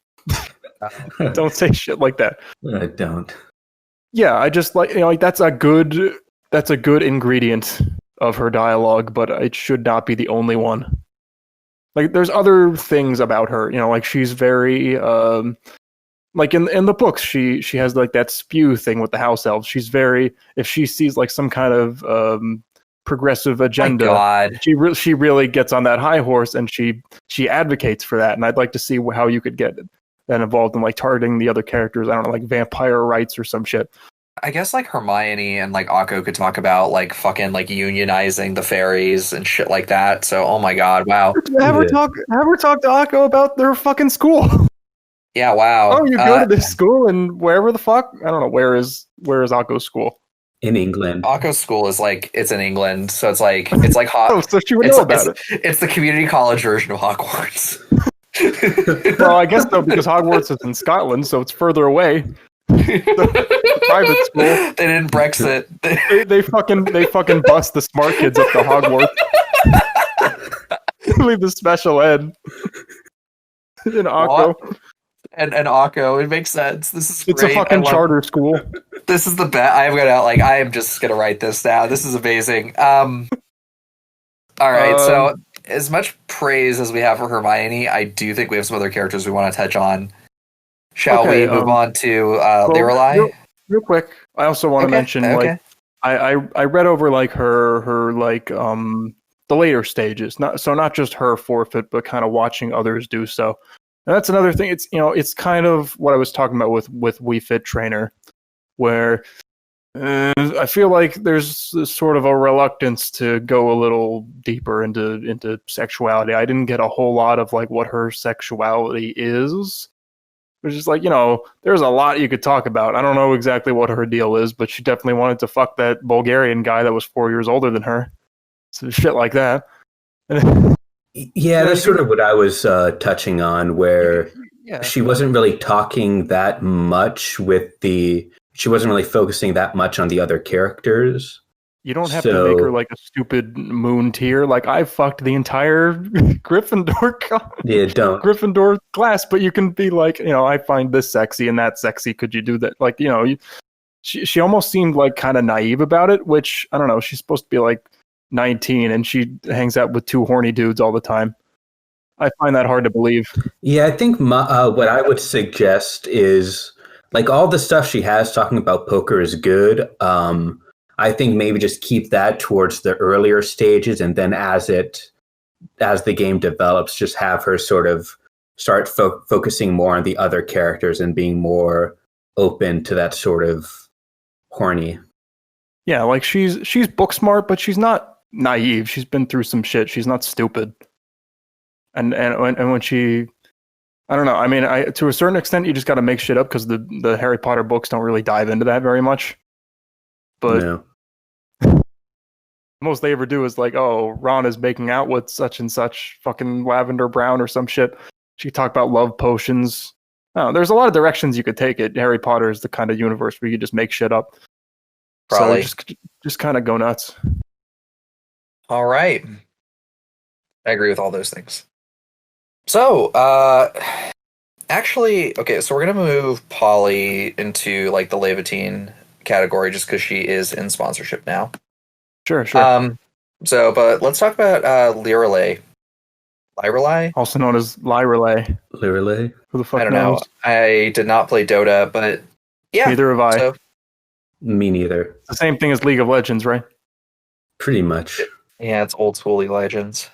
Don't say shit like that. I don't. Yeah, I just like that's a good ingredient of her dialogue, but it should not be the only one. Like, there's other things about her, like she's very like in the books, she has like that spew thing with the house elves. She's very, if she sees like some kind of progressive agenda, she really gets on that high horse, and she advocates for that. And I'd like to see how you could get that involved in like targeting the other characters. I don't know, like vampire rights or some shit. I guess like Hermione and like Akko could talk about like fucking like unionizing the fairies and shit like that. So, oh my god, wow. Have her talk to Akko about their fucking school. Yeah, wow. Oh, you go to this school and wherever the fuck? I don't know, where is Akko's school? In England. Akko's school is like, it's in England, so it's like Oh, so she would know about it. It's the community college version of Hogwarts. Well, I guess though, because Hogwarts is in Scotland, so it's further away. The private school. They didn't Brexit. They fucking bust the smart kids up to Hogwarts. Leave the special ed in Akko. And Akko, it makes sense. This is great. It's a fucking charter school. This is the best. I am just gonna write this down. This is amazing. All right, so as much praise as we have for Hermione, I do think we have some other characters we want to touch on. Shall we move on to Lyralei? Real quick, I also want to mention like I read over like her like the later stages, not just her forfeit, but kind of watching others do so. And that's another thing. It's it's kind of what I was talking about with Wiifit Trainer, where I feel like there's sort of a reluctance to go a little deeper into sexuality. I didn't get a whole lot of like what her sexuality is. It's just like, there's a lot you could talk about. I don't know exactly what her deal is, but she definitely wanted to fuck that Bulgarian guy that was 4 years older than her. So shit like that. Yeah, that's sort of what I was touching on, where she wasn't really talking that much she wasn't really focusing that much on the other characters. You don't have to make her like a stupid moon tier. Like, I fucked the entire Gryffindor Gryffindor class, but you can be like, I find this sexy and that sexy. Could you do that? Like, she almost seemed like kind of naive about it, which I don't know. She's supposed to be like 19 and she hangs out with two horny dudes all the time. I find that hard to believe. Yeah, I think what I would suggest is like all the stuff she has talking about poker is good. I think maybe just keep that towards the earlier stages, and then as the game develops, just have her sort of start focusing more on the other characters and being more open to that sort of horny. Yeah, like she's book smart, but she's not naive. She's been through some shit. She's not stupid. And when she, I don't know. I mean, to a certain extent, you just got to make shit up because the Harry Potter books don't really dive into that very much. But no. Most they ever do is like, oh, Ron is making out with such and such fucking Lavender Brown or some shit. She talk about love potions. Oh, there's a lot of directions you could take it. Harry Potter is the kind of universe where you just make shit up. Probably. So just kind of go nuts. All right. I agree with all those things. So, actually, okay, so we're gonna move Polly into like the Laevatein category just because she is in sponsorship now. Sure, sure. But let's talk about Lyralei. Lyralei? Also known as Lyralei. Lyralei? Who the fuck I don't knows? know. I did not play Dota, but yeah. Neither have I. So, Me neither. It's the same thing as League of Legends, right? Pretty much. yeah, it's old school League of Legends.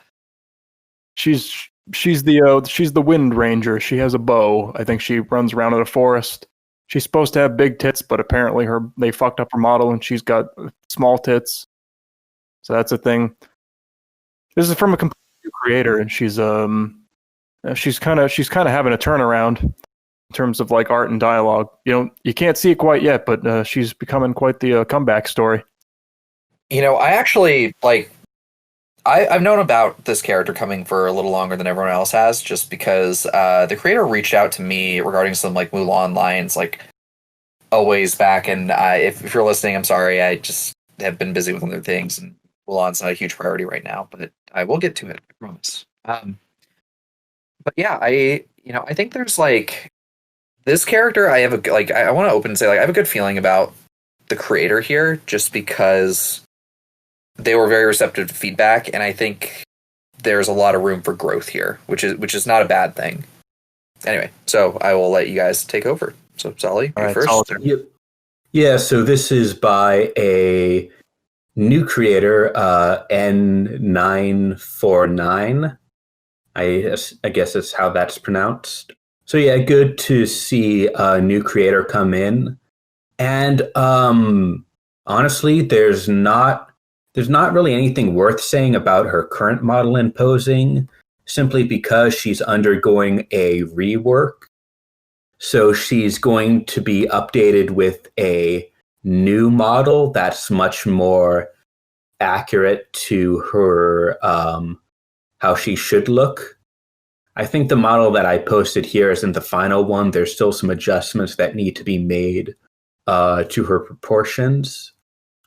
She's the Wind Ranger. She has a bow. I think she runs around in a forest. She's supposed to have big tits, but apparently they fucked up her model and she's got small tits. So that's a thing. This is from a complete new creator, and she's kind of having a turnaround in terms of like art and dialogue. You can't see it quite yet, but she's becoming quite the comeback story. I actually I've known about this character coming for a little longer than everyone else has, just because the creator reached out to me regarding some like Mulan lines like a ways back, and if you're listening, I'm sorry, I just have been busy with other things, and Mulan's not a huge priority right now, but I will get to it, I promise. But yeah, I think there's like this character. I have I want to open and say I have a good feeling about the creator here, just because they were very receptive to feedback, and I think there's a lot of room for growth here, which is not a bad thing. Anyway, so I will let you guys take over. So Solly, you first. Yep. Yeah, so this is by a new creator, N949. I guess that's how that's pronounced. So yeah, good to see a new creator come in. And honestly, there's not really anything worth saying about her current model in posing, simply because she's undergoing a rework. So she's going to be updated with a new model that's much more accurate to her, how she should look. I think the model that I posted here isn't the final one. There's still some adjustments that need to be made to her proportions.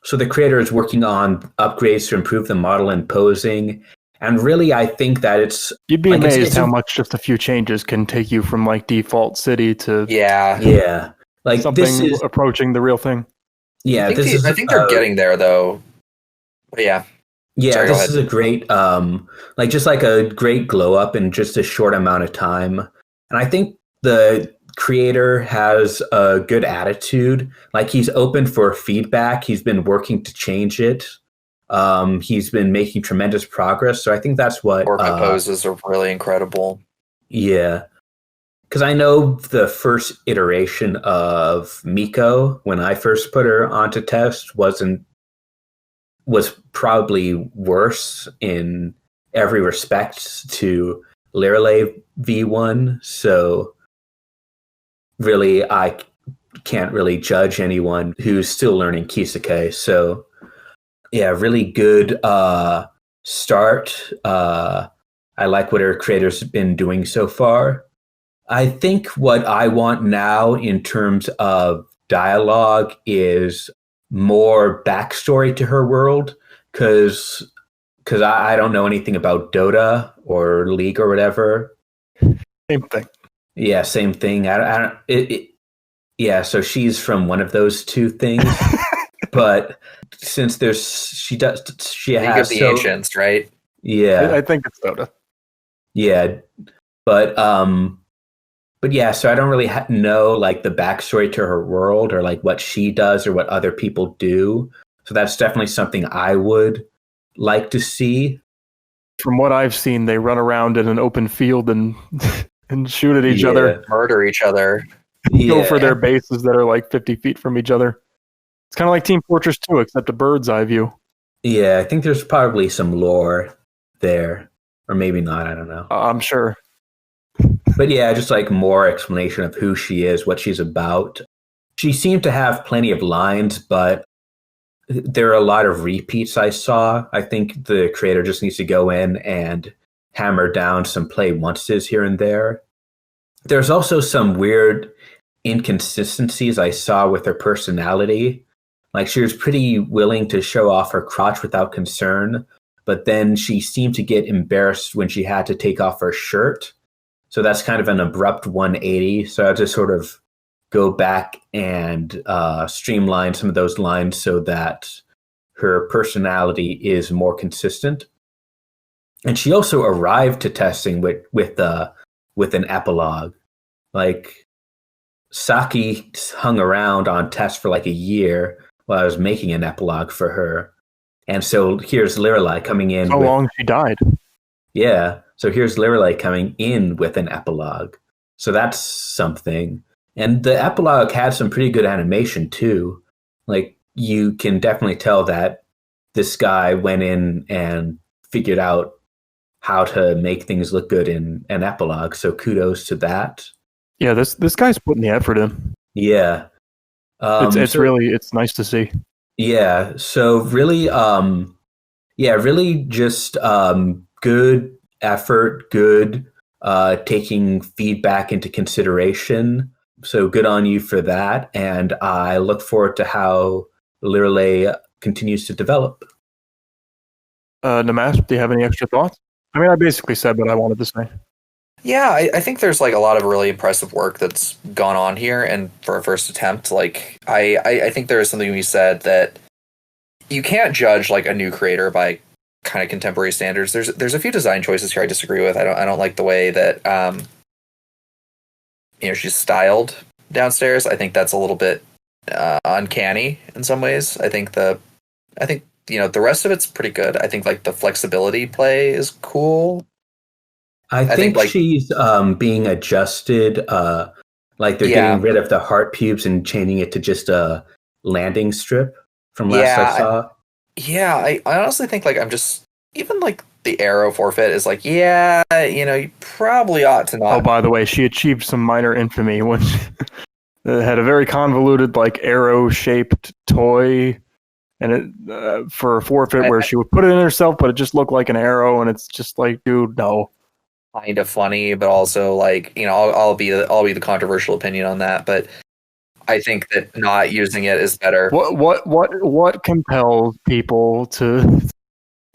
So the creator is working on upgrades to improve the model and posing. And really, I think that it's... You'd be amazed how much just a few changes can take you from like default city to yeah, like something this is approaching the real thing. Yeah, I think they're getting there though. But yeah. Yeah, Sorry, this is a great just like a great glow up in just a short amount of time. And I think the creator has a good attitude. Like, he's open for feedback. He's been working to change it. He's been making tremendous progress. So I think that's what poses are really incredible. Yeah. Because I know the first iteration of Miko, when I first put her onto test, was probably worse in every respect to Lyralei V1. So really, I can't really judge anyone who's still learning Kisake. So yeah, really good start. I like what her creator's been doing so far. I think what I want now in terms of dialogue is more backstory to her world, because I don't know anything about Dota or League or whatever. Same thing. Yeah, same thing. Yeah, so she's from one of those two things. But since she has the ancients, right? Yeah, I think it's Dota. Yeah, but yeah, so I don't really know like the backstory to her world, or like what she does or what other people do. So that's definitely something I would like to see. From what I've seen, they run around in an open field and shoot at each other, murder each other, go for their bases that are like 50 feet from each other. It's kind of like Team Fortress 2, except a bird's eye view. Yeah, I think there's probably some lore there, or maybe not. I don't know. I'm sure. But yeah, just like more explanation of who she is, what she's about. She seemed to have plenty of lines, but there are a lot of repeats I saw. I think the creator just needs to go in and hammer down some play onces here and there. There's also some weird inconsistencies I saw with her personality. Like she was pretty willing to show off her crotch without concern, but then she seemed to get embarrassed when she had to take off her shirt. So that's kind of an abrupt 180. So I had to sort of go back and streamline some of those lines so that her personality is more consistent. And she also arrived to testing with an epilogue. Like Saki hung around on test for like a year while I was making an epilogue for her. And so here's Lyralei coming in. How long she died? Yeah. So here's Lyralei coming in with an epilogue. So that's something. And the epilogue had some pretty good animation too. Like you can definitely tell that this guy went in and figured out how to make things look good in an epilogue. So kudos to that. Yeah, this guy's putting the effort in. Yeah. It's nice to see. Yeah. So really, really just good effort, good taking feedback into consideration. So good on you for that. And I look forward to how Lyralei continues to develop. Namas, do you have any extra thoughts? I mean, I basically said what I wanted to say. Yeah, I think there's like a lot of really impressive work that's gone on here, and for a first attempt, like I think there is something we said that you can't judge like a new creator by kind of contemporary standards. There's a few design choices here I disagree with. I don't like the way that she's styled downstairs. I think that's a little bit uncanny in some ways. I think the rest of it's pretty good. I think like the flexibility play is cool. I think like, she's being adjusted. Like they're getting rid of the heart pubes and changing it to just a landing strip from last I saw. I honestly think like I'm just even like the arrow forfeit is like, you probably ought to not. Oh, by the way, she achieved some minor infamy when she had a very convoluted like arrow-shaped toy, and it for a forfeit where she would put it in herself, but it just looked like an arrow, and it's just like, dude, no. Kind of funny, but also like I'll be the controversial opinion on that, but I think that not using it is better. What compels people to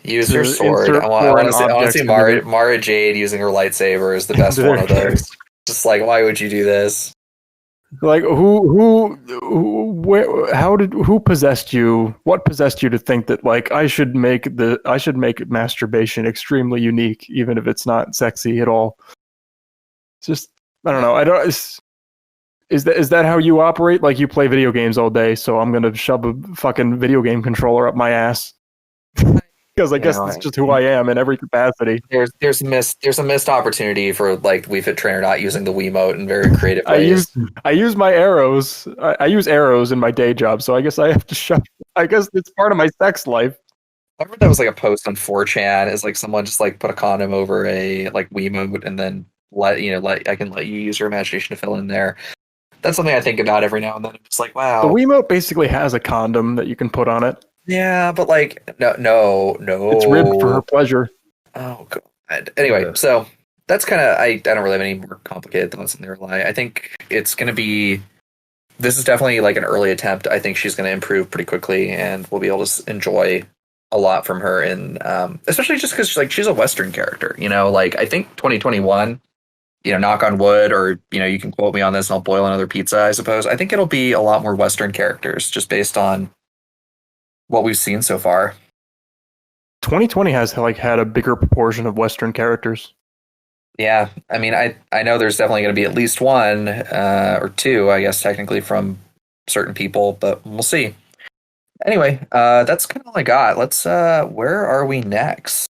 use her sword? I want to see Mara Jade using her lightsaber is the best one of those. Just like, why would you do this? Like who possessed you? What possessed you to think that like I should make masturbation extremely unique, even if it's not sexy at all? It's just, I don't know. Is that how you operate? Like you play video games all day, so I'm gonna shove a fucking video game controller up my ass? Because I guess that's just who I am in every capacity. There's a missed opportunity for like Wiifit Trainer not using the Wiimote in very creative ways. I use my arrows. I use arrows in my day job, so I guess I have to shove. I guess it's part of my sex life. I remember that was like a post on 4chan. Is like someone just like put a condom over a like Wiimote and then I can let you use your imagination to fill in there. That's something I think about every now and then. I'm just like, wow. The Wiimote basically has a condom that you can put on it. Yeah, but like, no. It's ribbed for her pleasure. Oh, God. Anyway, so that's kind of, I don't really have any more complicated thoughts on Lyralei. I think it's going to be, this is definitely like an early attempt. I think she's going to improve pretty quickly, and we'll be able to enjoy a lot from her, in, especially just because like she's a Western character, like I think 2021, knock on wood, or, you can quote me on this and I'll boil another pizza, I suppose. I think it'll be a lot more Western characters just based on what we've seen so far. 2020 has like had a bigger proportion of Western characters. Yeah, I mean, I know there's definitely going to be at least one or two, I guess, technically from certain people, but we'll see. Anyway, that's kind of all I got. Let's, where are we next?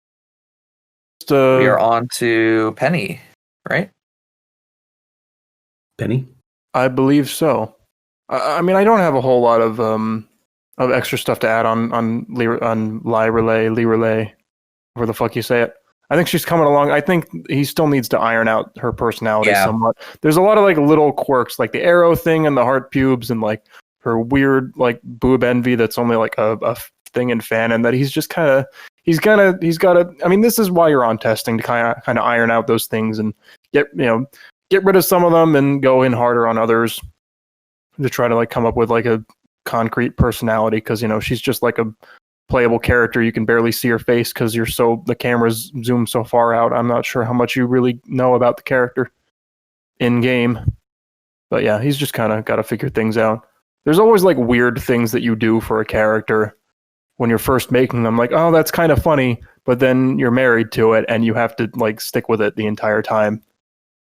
We are on to Penny, right? Penny? I believe so. I mean, I don't have a whole lot of extra stuff to add on Lyralei, where the fuck you say it. I think she's coming along. I think he still needs to iron out her personality somewhat. There's a lot of like little quirks, like the arrow thing and the heart pubes, and like her weird like boob envy that's only like a thing in fan, and that he's just kind of he's got to. I mean, this is why you're on testing, to kind of iron out those things and get rid of some of them and go in harder on others, to try to like come up with like a concrete personality because she's just like a playable character. You can barely see her face because the cameras zoom so far out. I'm not sure how much you really know about the character in game, but yeah, he's just kind of got to figure things out. There's always like weird things that you do for a character when you're first making them, like, oh, that's kind of funny, but then you're married to it and you have to like stick with it the entire time.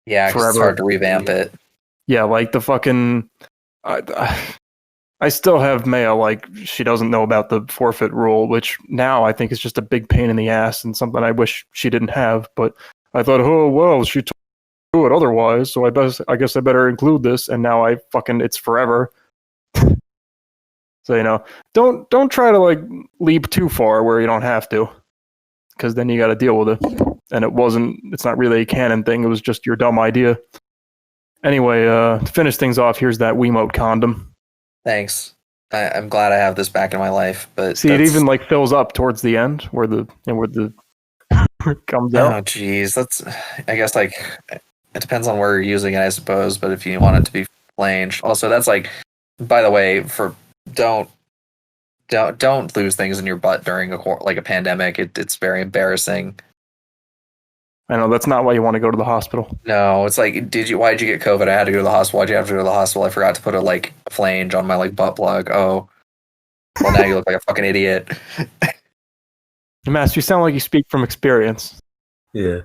Yeah, 'cause it's hard to revamp it. Yeah, like the fucking I still have Maya, like, she doesn't know about the forfeit rule, which now I think is just a big pain in the ass and something I wish she didn't have. But I thought, oh, well, she told me to do it otherwise, so I guess I better include this. And now it's forever. So, don't try to, like, leap too far where you don't have to. Because then you got to deal with it. And it's not really a canon thing. It was just your dumb idea. Anyway, to finish things off, here's that Wiimote condom. Thanks. I'm glad I have this back in my life, but see, it even like fills up towards the end where the comes out. Oh, geez, I guess like it depends on where you're using it, I suppose. But if you want it to be plain, also that's like, by the way, don't lose things in your butt during a pandemic. It's very embarrassing. I know, that's not why you want to go to the hospital. No, it's like, why did you get COVID? I had to go to the hospital. Why'd you have to go to the hospital? I forgot to put a like flange on my like butt plug. Oh, well, now you look like a fucking idiot. Master, you sound like you speak from experience. Yeah.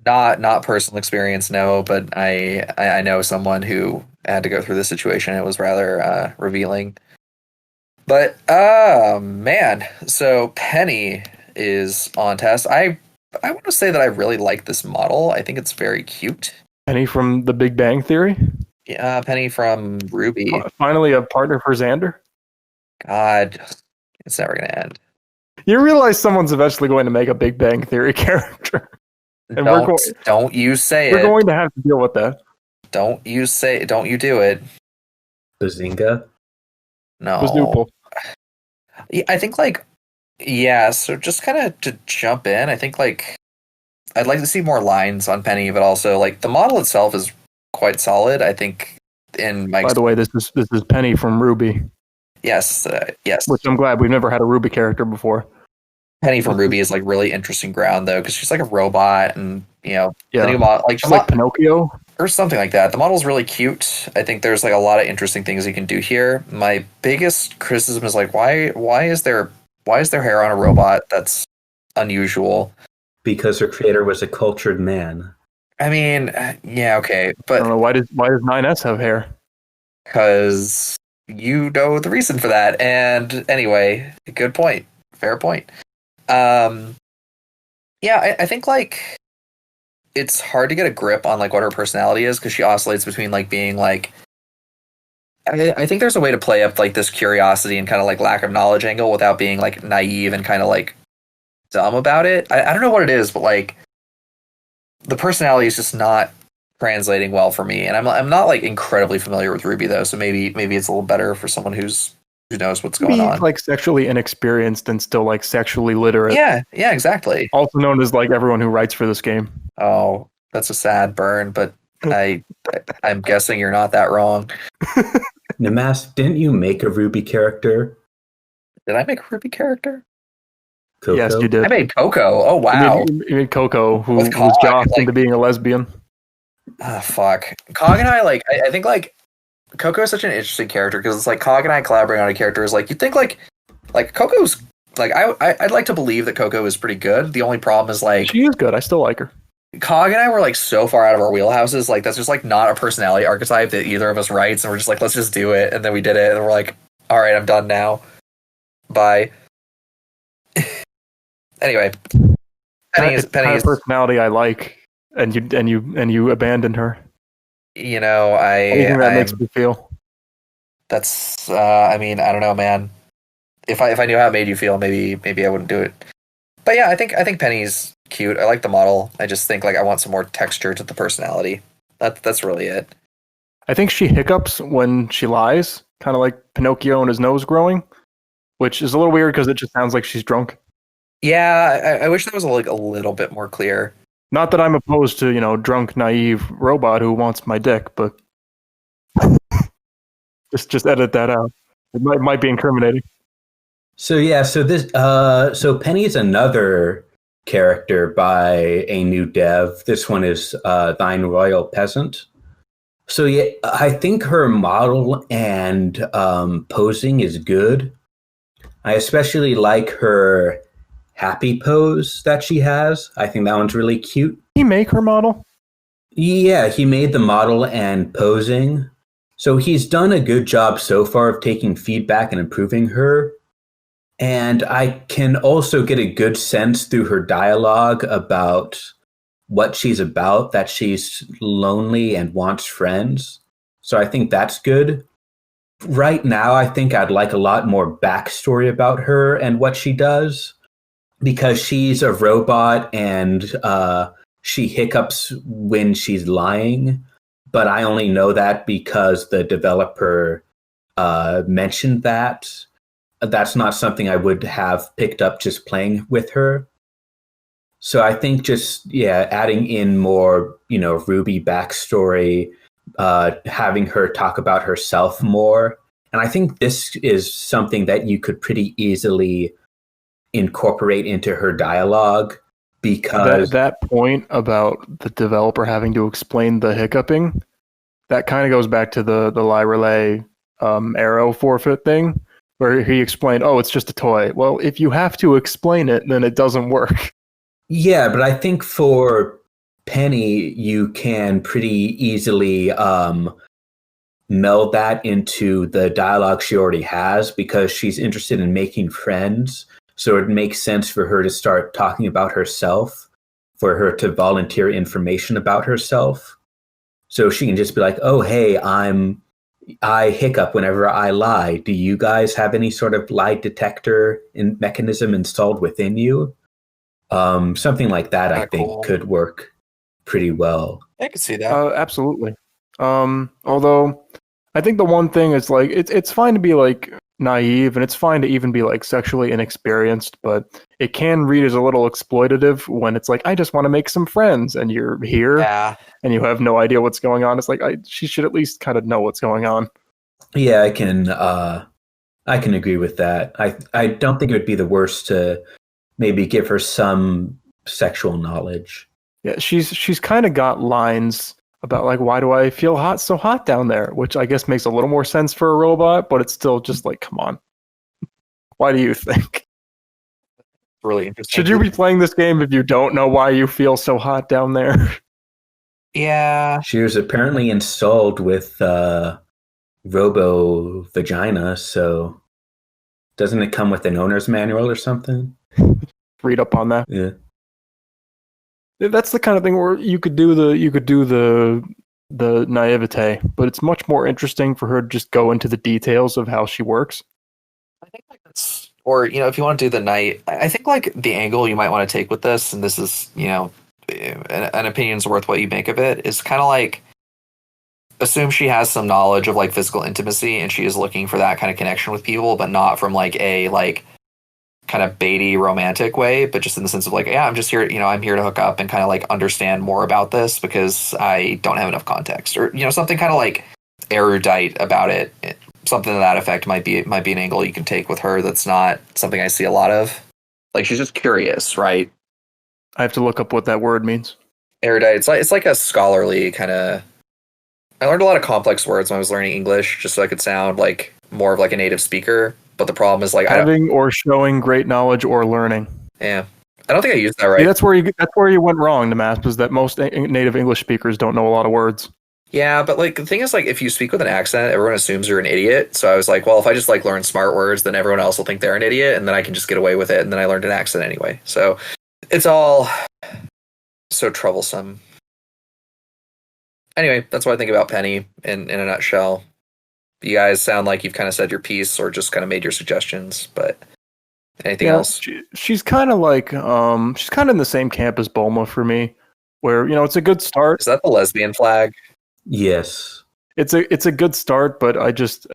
Not personal experience, no, but I know someone who had to go through this situation. It was rather revealing. But man, so Penny is on test. I want to say that I really like this model. I think it's very cute. Penny from The Big Bang Theory? Yeah, Penny from Ruby. Finally a partner for Xander? God, it's never going to end. You realize someone's eventually going to make a Big Bang Theory character. And don't you say it. We're going to have to deal with that. Don't you do it. Bazinga? No. Bazoopal. Yeah, I think like, yeah, so just kind of to jump in, I think like I'd like to see more lines on Penny, but also like the model itself is quite solid. I think by the way, this is Penny from Ruby. Yes, yes. Which I'm glad we've never had a Ruby character before. Penny from Ruby is like really interesting ground though, because she's like a robot, and the new model, like she's like Pinocchio or something like that. The model's really cute. I think there's like a lot of interesting things you can do here. My biggest criticism is like why is there hair on a robot? That's unusual. Because her creator was a cultured man. I mean, yeah, okay, but I don't know, why does 9S have hair? Because you know the reason for that. And anyway, good point. Fair point. Yeah, I think like it's hard to get a grip on like what her personality is because she oscillates between like being like I think there's a way to play up like this curiosity and kind of like lack of knowledge angle without being like naive and kind of like dumb about it. I don't know what it is, but like the personality is just not translating well for me. And I'm not like incredibly familiar with Ruby though, so maybe it's a little better for someone who knows what's going on. Like sexually inexperienced and still like sexually literate. Yeah, exactly. Also known as like everyone who writes for this game. Oh, that's a sad burn, but I'm guessing you're not that wrong. Namas, didn't you make a Ruby character? Did I make a Ruby character? Coco? Yes, you did. I made Coco. Oh, wow. You made Coco, who was Cog, jocked into being a lesbian. Ah, fuck. Cog and I, like, I think, like, Coco is such an interesting character, because it's like Cog and I collaborating on a character is like, you'd think, like Coco's, like, I'd like to believe that Coco is pretty good. The only problem is, like... She is good. I still like her. Cog and I were, like, so far out of our wheelhouses, like, that's just, like, not a personality archetype that either of us writes, and we're just like, let's just do it, and then we did it, and we're like, alright, I'm done now. Bye. Anyway. Penny's personality I like, and you abandoned her. You know, How do you think that makes me feel? That's, I mean, I don't know, man. If I knew how it made you feel, maybe I wouldn't do it. But yeah, I think Penny's cute. I like the model. I just think like I want some more texture to the personality. That's really it. I think she hiccups when she lies, kind of like Pinocchio and his nose growing, which is a little weird because it just sounds like she's drunk. Yeah, I wish that was like a little bit more clear. Not that I'm opposed to, drunk, naive robot who wants my dick, but just edit that out. It might be incriminating. So so Penny's another character by a new dev. This one is Thine Royal Peasant. So yeah, I think her model and posing is good. I especially like her happy pose that she has. I think that one's really cute. He make her model? Yeah, he made the model and posing. So he's done a good job so far of taking feedback and improving her. And I can also get a good sense through her dialogue about what she's about, that she's lonely and wants friends. So I think that's good. Right now, I think I'd like a lot more backstory about her and what she does, because she's a robot and she hiccups when she's lying. But I only know that because the developer mentioned that. That's not something I would have picked up just playing with her. So I think adding in more, Ruby backstory, having her talk about herself more. And I think this is something that you could pretty easily incorporate into her dialogue, because that point about the developer having to explain the hiccuping, that kind of goes back to the Lyralei arrow forfeit thing, where he explained, oh, it's just a toy. Well, if you have to explain it, then it doesn't work. Yeah, but I think for Penny, you can pretty easily meld that into the dialogue she already has, because she's interested in making friends. So it makes sense for her to start talking about herself, for her to volunteer information about herself. So she can just be like, oh, hey, I hiccup whenever I lie. Do you guys have any sort of lie detector mechanism installed within you? Something like that, I think, could work pretty well. I can see that. Absolutely. Although I think the one thing is, like, it's fine to be like naive, and it's fine to even be like sexually inexperienced, but it can read as a little exploitative when it's like, I just want to make some friends, and you're here and you have no idea what's going on. It's like, she should at least kind of know what's going on. Yeah, I can agree with that. I don't think it would be the worst to maybe give her some sexual knowledge. Yeah, she's kind of got lines about, like, why do I feel so hot down there? Which I guess makes a little more sense for a robot, but it's still just like, come on. Why do you think? Really interesting. Should you be playing this game if you don't know why you feel so hot down there? Yeah. She was apparently installed with Robo Vagina, so doesn't it come with an owner's manual or something? Read up on that. Yeah. That's the kind of thing where you could do the naivete, but it's much more interesting for her to just go into the details of how she works. I think that's, or if you want to do the night, I think like the angle you might want to take with this, and this is an opinion's worth what you make of it, is kind of like, assume she has some knowledge of like physical intimacy, and she is looking for that kind of connection with people, but not from like a like kind of baity romantic way, but just in the sense of like, yeah, I'm just here, I'm here to hook up and kind of like understand more about this because I don't have enough context, or something kind of like erudite about it. Something to that effect might be an angle you can take with her. That's not something I see a lot of. Like, she's just curious, right? I have to look up what that word means. Erudite. It's like a scholarly kind of. I learned a lot of complex words when I was learning English, just so I could sound like more of like a native speaker. But the problem is like having or showing great knowledge or learning. Yeah, I don't think I used that right. Yeah, that's where you went wrong, Namath, was that most native English speakers don't know a lot of words. Yeah, but like the thing is, like, if you speak with an accent, everyone assumes you're an idiot. So I was like, well, if I just like learn smart words, then everyone else will think they're an idiot, and then I can just get away with it. And then I learned an accent anyway. So it's all so troublesome. Anyway, that's what I think about Penny in a nutshell. You guys sound like you've kind of said your piece or just kind of made your suggestions, but anything else? She's kind of like, she's kind of in the same camp as Bulma for me, where, it's a good start. Is that the lesbian flag? Yes. It's a good start, but I just,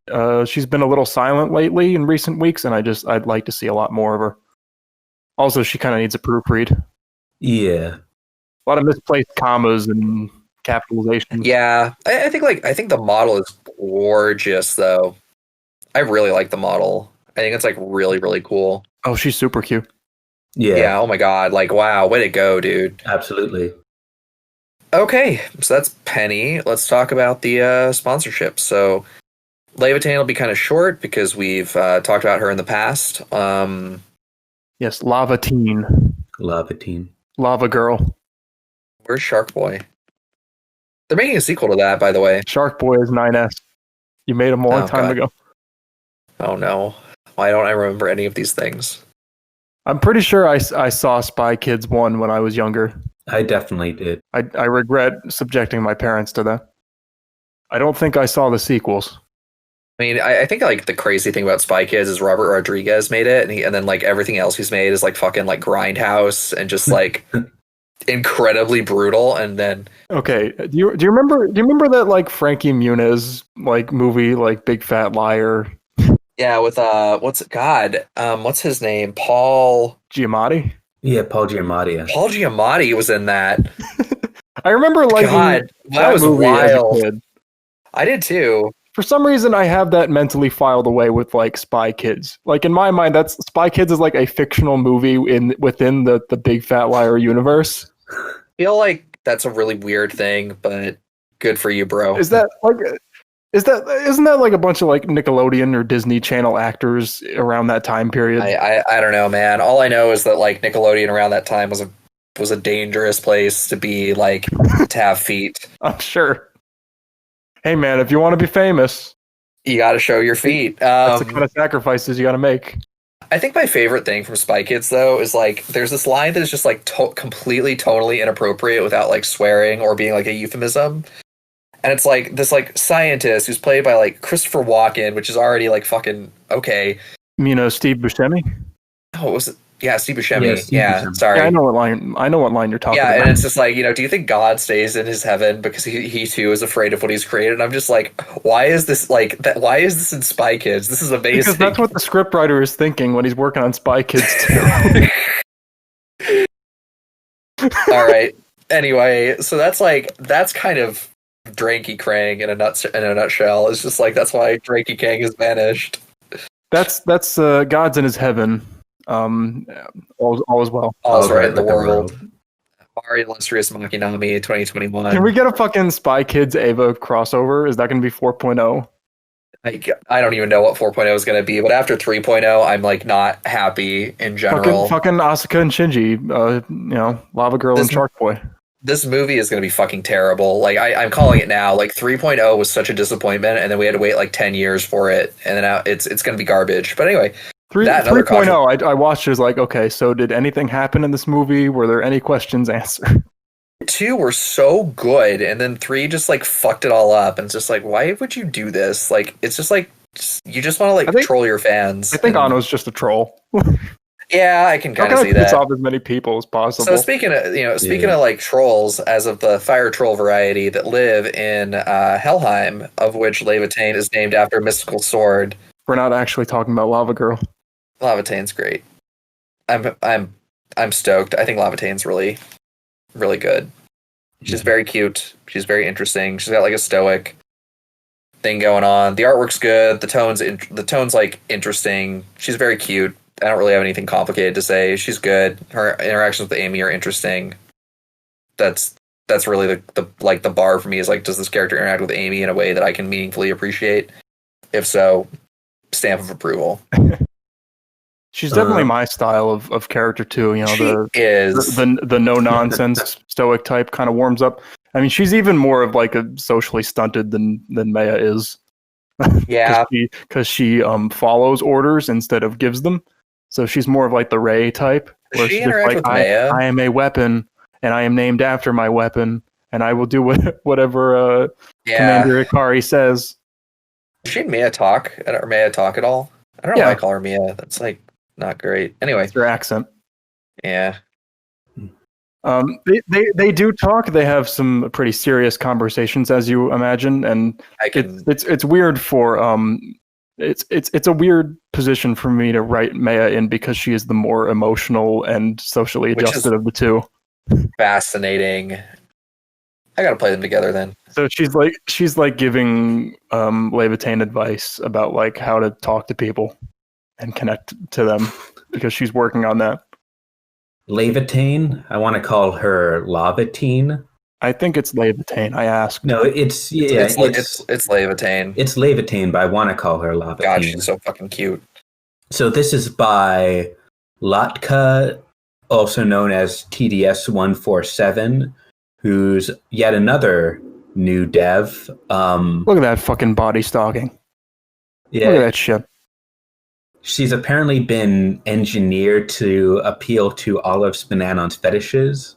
she's been a little silent lately in recent weeks, and I'd like to see a lot more of her. Also, she kind of needs a proofread. Yeah. A lot of misplaced commas and capitalization. Yeah, I think the model is gorgeous though. I really like the model. I think it's like really, really cool. Oh, she's super cute. Yeah. Oh my god. Like, wow. Way to go, dude. Absolutely. Okay. So that's Penny. Let's talk about the sponsorship. So Laevatein will be kind of short because we've talked about her in the past. Yes, Laevatein. Laevatein. Lava Girl. Where's Shark Boy? They're making a sequel to that, by the way. Shark Boy is 9S. You made him a long time ago. Oh no. Why don't I remember any of these things? I'm pretty sure I saw Spy Kids 1 when I was younger. I definitely did. I regret subjecting my parents to that. I don't think I saw the sequels. I mean, I think like the crazy thing about Spy Kids is Robert Rodriguez made it, and then like everything else he's made is like fucking like Grindhouse and just like incredibly brutal. And then Okay, do you remember that like Frankie Muniz like movie like Big Fat Liar? yeah, with what's his name? Paul Giamatti? Yeah, Paul Giamatti. Paul Giamatti was in that. I remember liking God, that was movie as a wild. kid. I did too. For some reason, I have that mentally filed away with like Spy Kids. Like in my mind, that's Spy Kids is like a fictional movie within the Big Fat Liar universe. I feel like that's a really weird thing, but good for you, bro. Isn't that like a bunch of like Nickelodeon or Disney Channel actors around that time period? I don't know, man. All I know is that like Nickelodeon around that time was a dangerous place to be, like to have feet. I'm sure. Hey man, if you want to be famous, You got to show your feet. that's the kind of sacrifices you got to make. I think my favorite thing from Spy Kids though is like there's this line that is just like completely totally inappropriate without like swearing or being like a euphemism. And it's like this like scientist who's played by like Christopher Walken, which is already like fucking okay. You know, Steve Buscemi. Oh, was it? Yeah, Steve Buscemi. Yeah, Steve Buscemi. Sorry. Yeah, I know what line you're talking Yeah, about. and it's just like, do you think God stays in his heaven because he too is afraid of what he's created? And I'm just like, why is this like that? Why is this in Spy Kids? This is amazing. Because that's what the scriptwriter is thinking when he's working on Spy Kids too. All right. Anyway, so that's kind of Dranky Krang in a nutshell. It's just like that's why Dranky Krang is vanished. That's God's in his heaven. All is well. All's right in the with the world. Mari Illustrious Machinami 2021. Can we get a fucking Spy Kids Ava crossover? Is that going to be 4.0? I don't even know what 4.0 is going to be, but after 3.0, I'm like not happy in general. Fucking Asuka and Shinji, Lava Girl and Shark Boy. This movie is going to be fucking terrible. Like I'm calling it now. Like 3.0 was such a disappointment, and then we had to wait like 10 years for it, and then now it's going to be garbage. But anyway, 3.0, I watched it, was like, okay, so did anything happen in this movie? Were there any questions answered? 2 were so good, and then 3 just like fucked it all up, and it's just like, why would you do this? Like, it's just like you just want to troll your fans. I think Anno's just a troll. Yeah, I can kind of see piss that. off as many people as possible. So speaking of like trolls, as of the fire troll variety that live in Helheim, of which Laevatein is named after a mystical sword. We're not actually talking about Lava Girl. Laevatain's great. I'm stoked. I think Laevatain's really, really good. She's very cute. She's very interesting. She's got like a stoic thing going on. The artwork's good. The tone's like interesting. She's very cute. I don't really have anything complicated to say. She's good. Her interactions with Amy are interesting. That's really the bar for me is like, does this character interact with Amy in a way that I can meaningfully appreciate? If so, stamp of approval. She's definitely my style of character too. The no nonsense stoic type kind of warms up. I mean, she's even more of like a socially stunted than Maya is. Yeah, because she follows orders instead of gives them. So she's more of like the Rey type. Does she interact with Maya? I am a weapon, and I am named after my weapon, and I will do whatever Commander Ikari says. Does she and Maya talk? Or Maya talk at all? I don't know why I call her Mia. That's like not great. Anyway, it's her accent. Yeah. They do talk. They have some pretty serious conversations, as you imagine, and it's weird for it's a weird position for me to write Maya in because she is the more emotional and socially adjusted of the two. Fascinating. I gotta play them together then. So she's like giving Laevatein advice about like how to talk to people and connect to them because she's working on that. Laevatein. I want to call her Laevatein. I think it's Laevatein. I asked. No, it's Laevatein. It's Laevatein, but I want to call her Laevatein. God, she's so fucking cute. So this is by Latka, also known as TDS147, who's yet another new dev. Look at that fucking body stalking. Yeah, look at that shit. She's apparently been engineered to appeal to all of Spinanon's fetishes,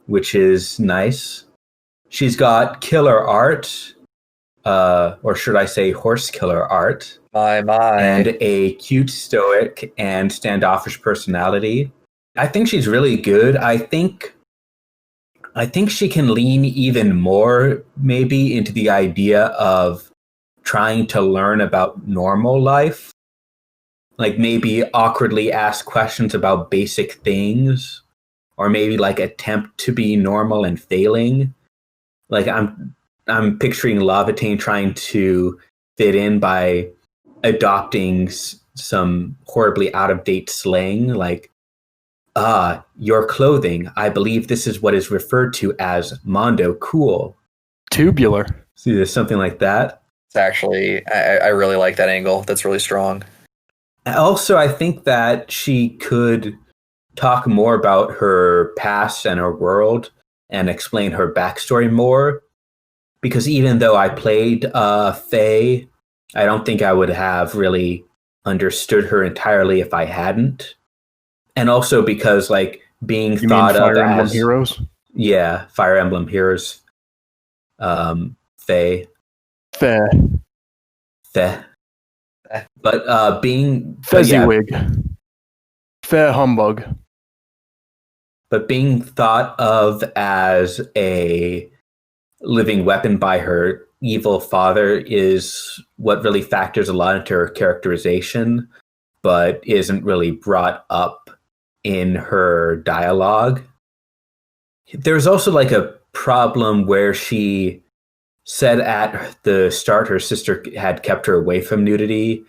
which is nice. She's got killer art, or should I say horse killer art. My. And a cute, stoic, and standoffish personality. I think she's really good. I think she can lean even more, maybe, into the idea of trying to learn about normal life. Like maybe awkwardly ask questions about basic things, or maybe like attempt to be normal and failing. Like I'm picturing Laevatein trying to fit in by adopting some horribly out of date slang, like your clothing. I believe this is what is referred to as Mondo cool. Tubular. See, there's something like that. It's actually, I really like that angle. That's really strong. Also, I think that she could talk more about her past and her world and explain her backstory more. Because even though I played Faye, I don't think I would have really understood her entirely if I hadn't. And also because, like, being you thought mean Fire of Emblem as Heroes? Yeah, Fire Emblem Heroes. Faye. Fair. Faye. But being Fezziwig. Fair humbug. But being thought of as a living weapon by her evil father is what really factors a lot into her characterization, but isn't really brought up in her dialogue. There's also like a problem where she said at the start her sister had kept her away from nudity,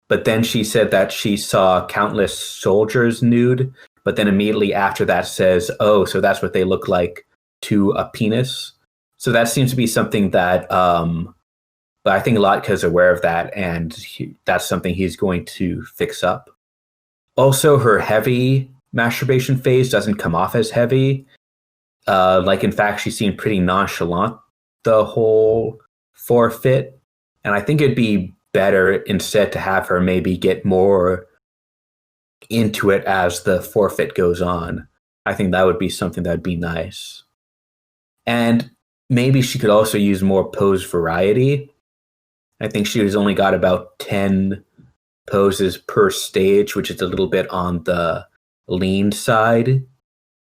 but then she said that she saw countless soldiers nude, but then immediately after that says, oh, so that's what they look like to a penis. So that seems to be something that, but I think Latka's aware of that, and that's something he's going to fix up. Also, her heavy masturbation phase doesn't come off as heavy. Like, in fact, she seemed pretty nonchalant the whole forfeit. And I think it'd be better instead to have her maybe get more into it as the forfeit goes on. I think that would be something that'd be nice. And maybe she could also use more pose variety. I think she's only got about 10 poses per stage, which is a little bit on the lean side.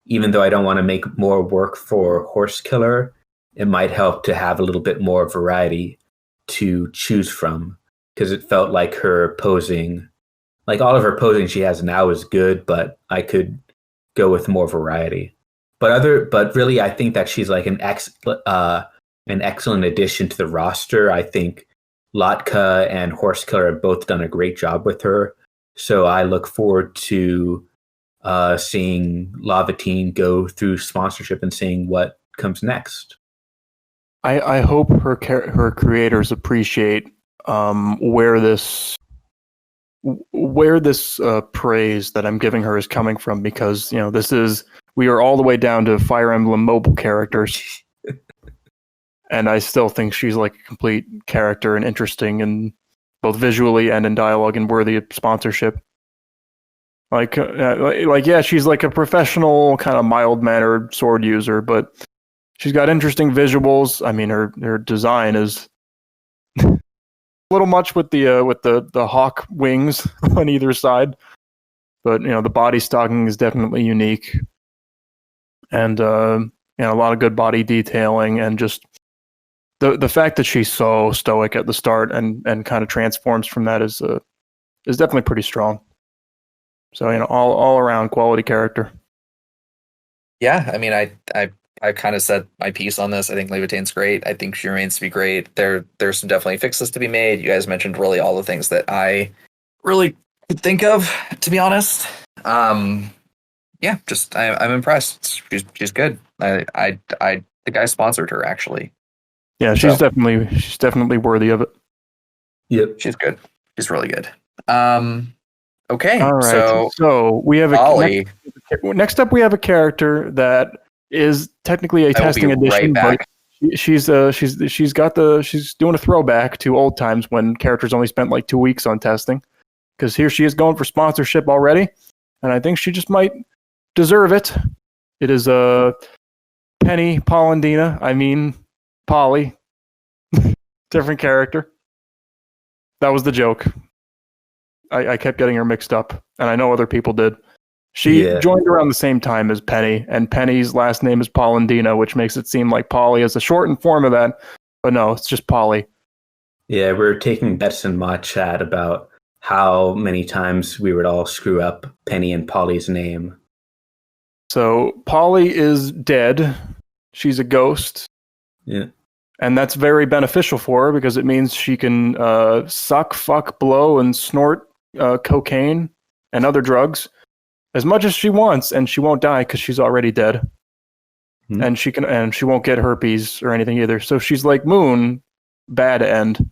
Even though I don't want to make more work for Horse Killer, it might help to have a little bit more variety to choose from, because it felt like her posing, like all of her posing she has now is good, but I could go with more variety. But really, I think that she's like an excellent addition to the roster. I think Latka and Horse Killer have both done a great job with her. So I look forward to seeing Laevatein go through sponsorship and seeing what comes next. I hope her creators appreciate where this praise that I'm giving her is coming from, because we are all the way down to Fire Emblem mobile characters, and I still think she's like a complete character and interesting, and both visually and in dialogue, and worthy of sponsorship. Like yeah, she's like a professional, kind of mild-mannered sword user, but she's got interesting visuals. I mean, her design is a little much with the hawk wings on either side, but the body stocking is definitely unique, and a lot of good body detailing, and just the fact that she's so stoic at the start and kind of transforms from that is definitely pretty strong. So all around quality character. Yeah, I mean, I I kind of said my piece on this. I think Laevatein's great. I think she remains to be great. There's some definitely fixes to be made. You guys mentioned really all the things that I really could think of, to be honest. Yeah, just I'm impressed. She's good. I think I sponsored her actually. Yeah, she's definitely worthy of it. Yep. She's good. She's really good. Okay, All right. So we have Ollie. next up. We have a character that is technically a I will testing be edition, right back. but she's doing a throwback to old times when characters only spent like 2 weeks on testing. Because here she is going for sponsorship already, and I think she just might deserve it. It is Penny Polendina. I mean, Polly. Different character. That was the joke. I kept getting her mixed up, and I know other people did. She joined around the same time as Penny, and Penny's last name is Polendina, which makes it seem like Polly is a shortened form of that. But no, it's just Polly. Yeah, we're taking bets in my chat about how many times we would all screw up Penny and Polly's name. So Polly is dead. She's a ghost. Yeah. And that's very beneficial for her because it means she can suck, fuck, blow, and snort cocaine and other drugs as much as she wants, and she won't die because she's already dead. Mm-hmm. And she won't get herpes or anything either. So she's like Moon, bad end.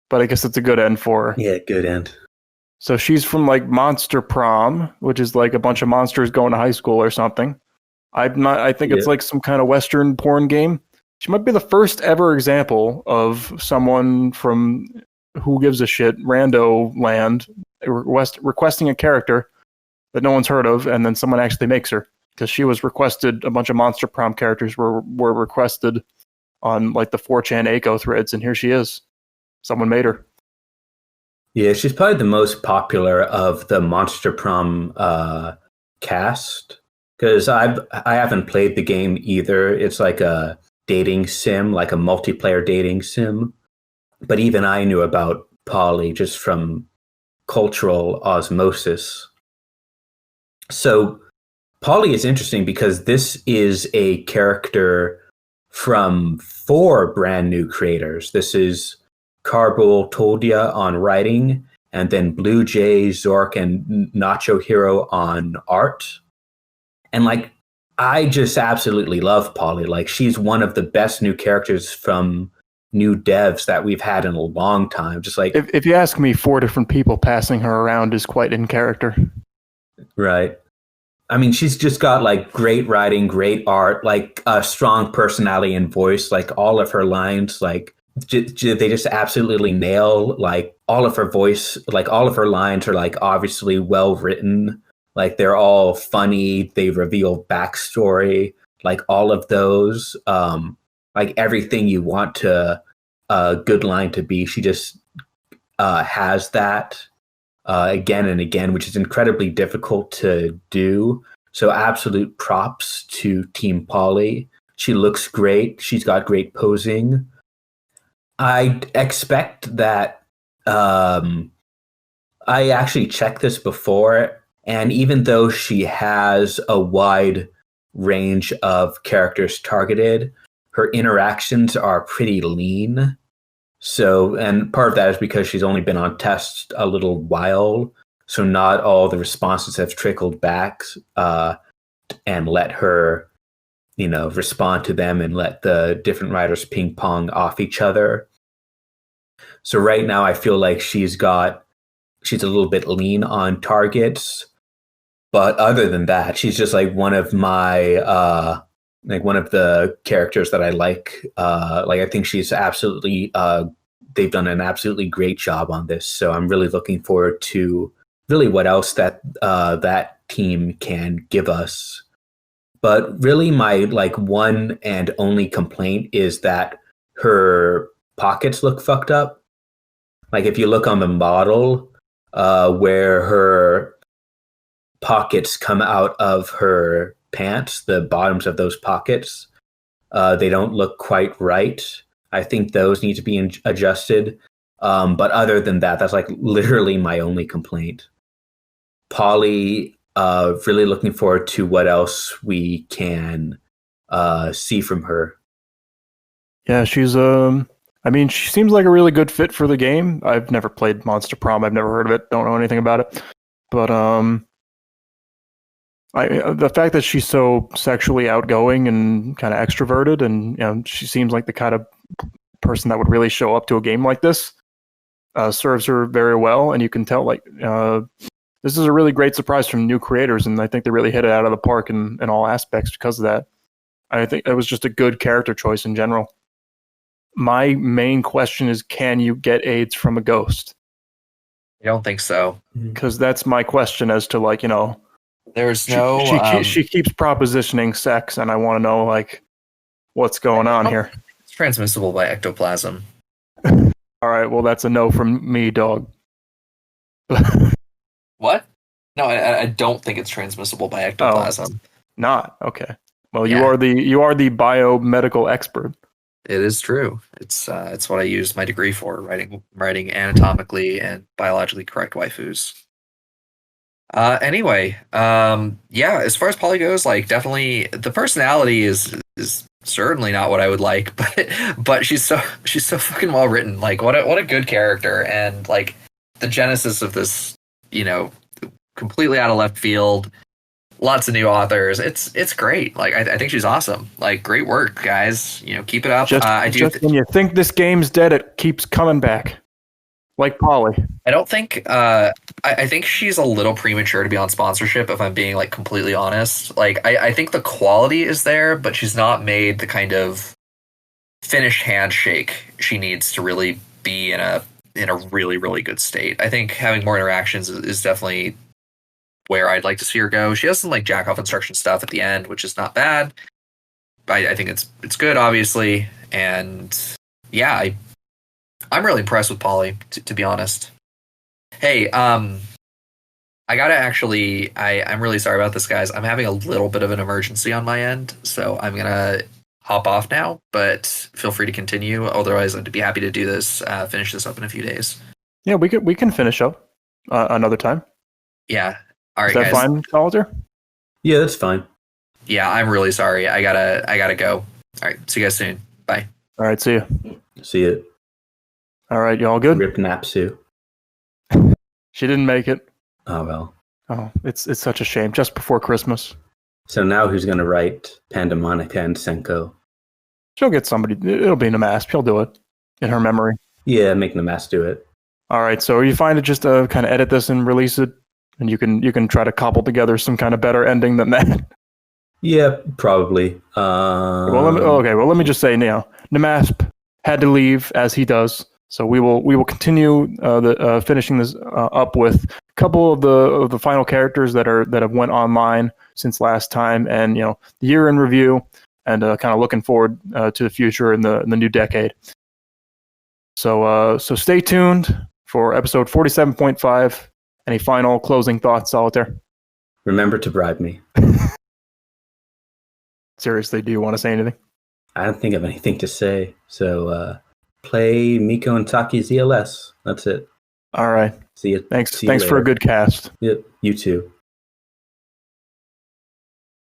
But I guess it's a good end for her. Yeah, good end. So she's from like Monster Prom, which is like a bunch of monsters going to high school or something. I think it's like some kind of Western porn game. She might be the first ever example of someone from Who Gives a Shit, Rando Land, requesting a character that no one's heard of, and then someone actually makes her. Because she was requested, a bunch of Monster Prom characters were requested on like the 4chan Echo threads, and here she is. Someone made her. Yeah, she's probably the most popular of the Monster Prom cast. Because I haven't played the game either. It's like a dating sim, like a multiplayer dating sim. But even I knew about Polly just from cultural osmosis. So Polly is interesting because this is a character from 4 brand new creators. This is Carbol Toldia on writing, and then Blue Jay, Zork, and Nacho Hero on art. And like, I just absolutely love Polly. Like, she's one of the best new characters from new devs that we've had in a long time. Just like, if you ask me, 4 different people passing her around is quite in character. Right. I mean, she's just got like great writing, great art, like a strong personality and voice. Like all of her lines, like they just absolutely nail like all of her voice. Like all of her lines are like obviously well written. Like they're all funny. They reveal backstory. Like all of those, like everything you want to a good line to be. She just has that. Again and again, which is incredibly difficult to do. So absolute props to Team Polly. She looks great. She's got great posing. I expect that I actually checked this before, and even though she has a wide range of characters targeted, her interactions are pretty lean. So, and part of that is because she's only been on test a little while, so not all the responses have trickled back and let her, respond to them and let the different writers ping pong off each other. So right now I feel like she's a little bit lean on targets, but other than that, she's just like one of my one of the characters that I like. I think she's absolutely, they've done an absolutely great job on this. So I'm really looking forward to really what else that team can give us. But really my one and only complaint is that her pockets look fucked up. Like if you look on the model, where her pockets come out of her pants, the bottoms of those pockets, they don't look quite right. I think those need to be adjusted. But other than that, that's like literally my only complaint. Polly, really looking forward to what else we can see from her. Yeah, she's I mean, she seems like a really good fit for the game. I've never played Monster Prom. I've never heard of it. Don't know anything about it. But the fact that she's so sexually outgoing and kind of extroverted, and she seems like the kind of person that would really show up to a game like this, serves her very well. And you can tell, this is a really great surprise from new creators, and I think they really hit it out of the park in all aspects because of that. I think it was just a good character choice in general. My main question is, can you get AIDS from a ghost? I don't think so. Because that's my question as to, There's no... She keeps propositioning sex, and I want to know, what's going on here. It's transmissible by ectoplasm. All right, well, that's a no from me, dog. What? No, I don't think it's transmissible by ectoplasm. Oh, not? Okay. Well, you are the biomedical expert. It is true. It's what I used my degree for, writing anatomically and biologically correct waifus. Anyway, yeah, as far as Polly goes, definitely the personality is certainly not what I would like, but she's so fucking well written. What a good character, and the genesis of this, completely out of left field. Lots of new authors. It's great. I think she's awesome. Great work, guys. Keep it up. Just when you think this game's dead, it keeps coming back. Like Polly. I don't think. I think she's a little premature to be on sponsorship. If I'm being completely honest, I think the quality is there, but she's not made the kind of finished handshake she needs to really be in a really, really good state. I think having more interactions is definitely where I'd like to see her go. She has some jack off instruction stuff at the end, which is not bad. I think it's good, obviously, and yeah, I'm really impressed with Polly, to be honest. Hey, I gotta actually, I'm really sorry about this, guys. I'm having a little bit of an emergency on my end, so I'm gonna hop off now. But feel free to continue. Otherwise, I'd be happy to do this, finish this up in a few days. Yeah, we can finish up another time. Yeah. All right, is that guys. fine, Solitaire? Yeah, that's fine. Yeah, I'm really sorry. I gotta go. All right, see you guys soon. Bye. All right, see you. See you. All right, y'all good? Rip Napsu. She didn't make it. Oh well. Oh, it's such a shame. Just before Christmas. So now who's gonna write Pandemonica and Senko? She'll get somebody. It'll be Namasp. He'll do it in her memory. Yeah, make Namasp do it. All right. So are you fine to just kind of edit this and release it, and you can try to cobble together some kind of better ending than that? Yeah, probably. Let me just say, Namasp had to leave, as he does. So we will continue finishing this up with a couple of the final characters that have went online since last time, and the year in review, and kind of looking forward to the future in the new decade. So stay tuned for episode 47.5. Any final closing thoughts, Solitaire? Remember to bribe me. Seriously, do you want to say anything? I don't think I have anything to say. So play Miko and Taki's ELS. That's it. All right. See you. Thanks later. for a good cast. Yep. You too.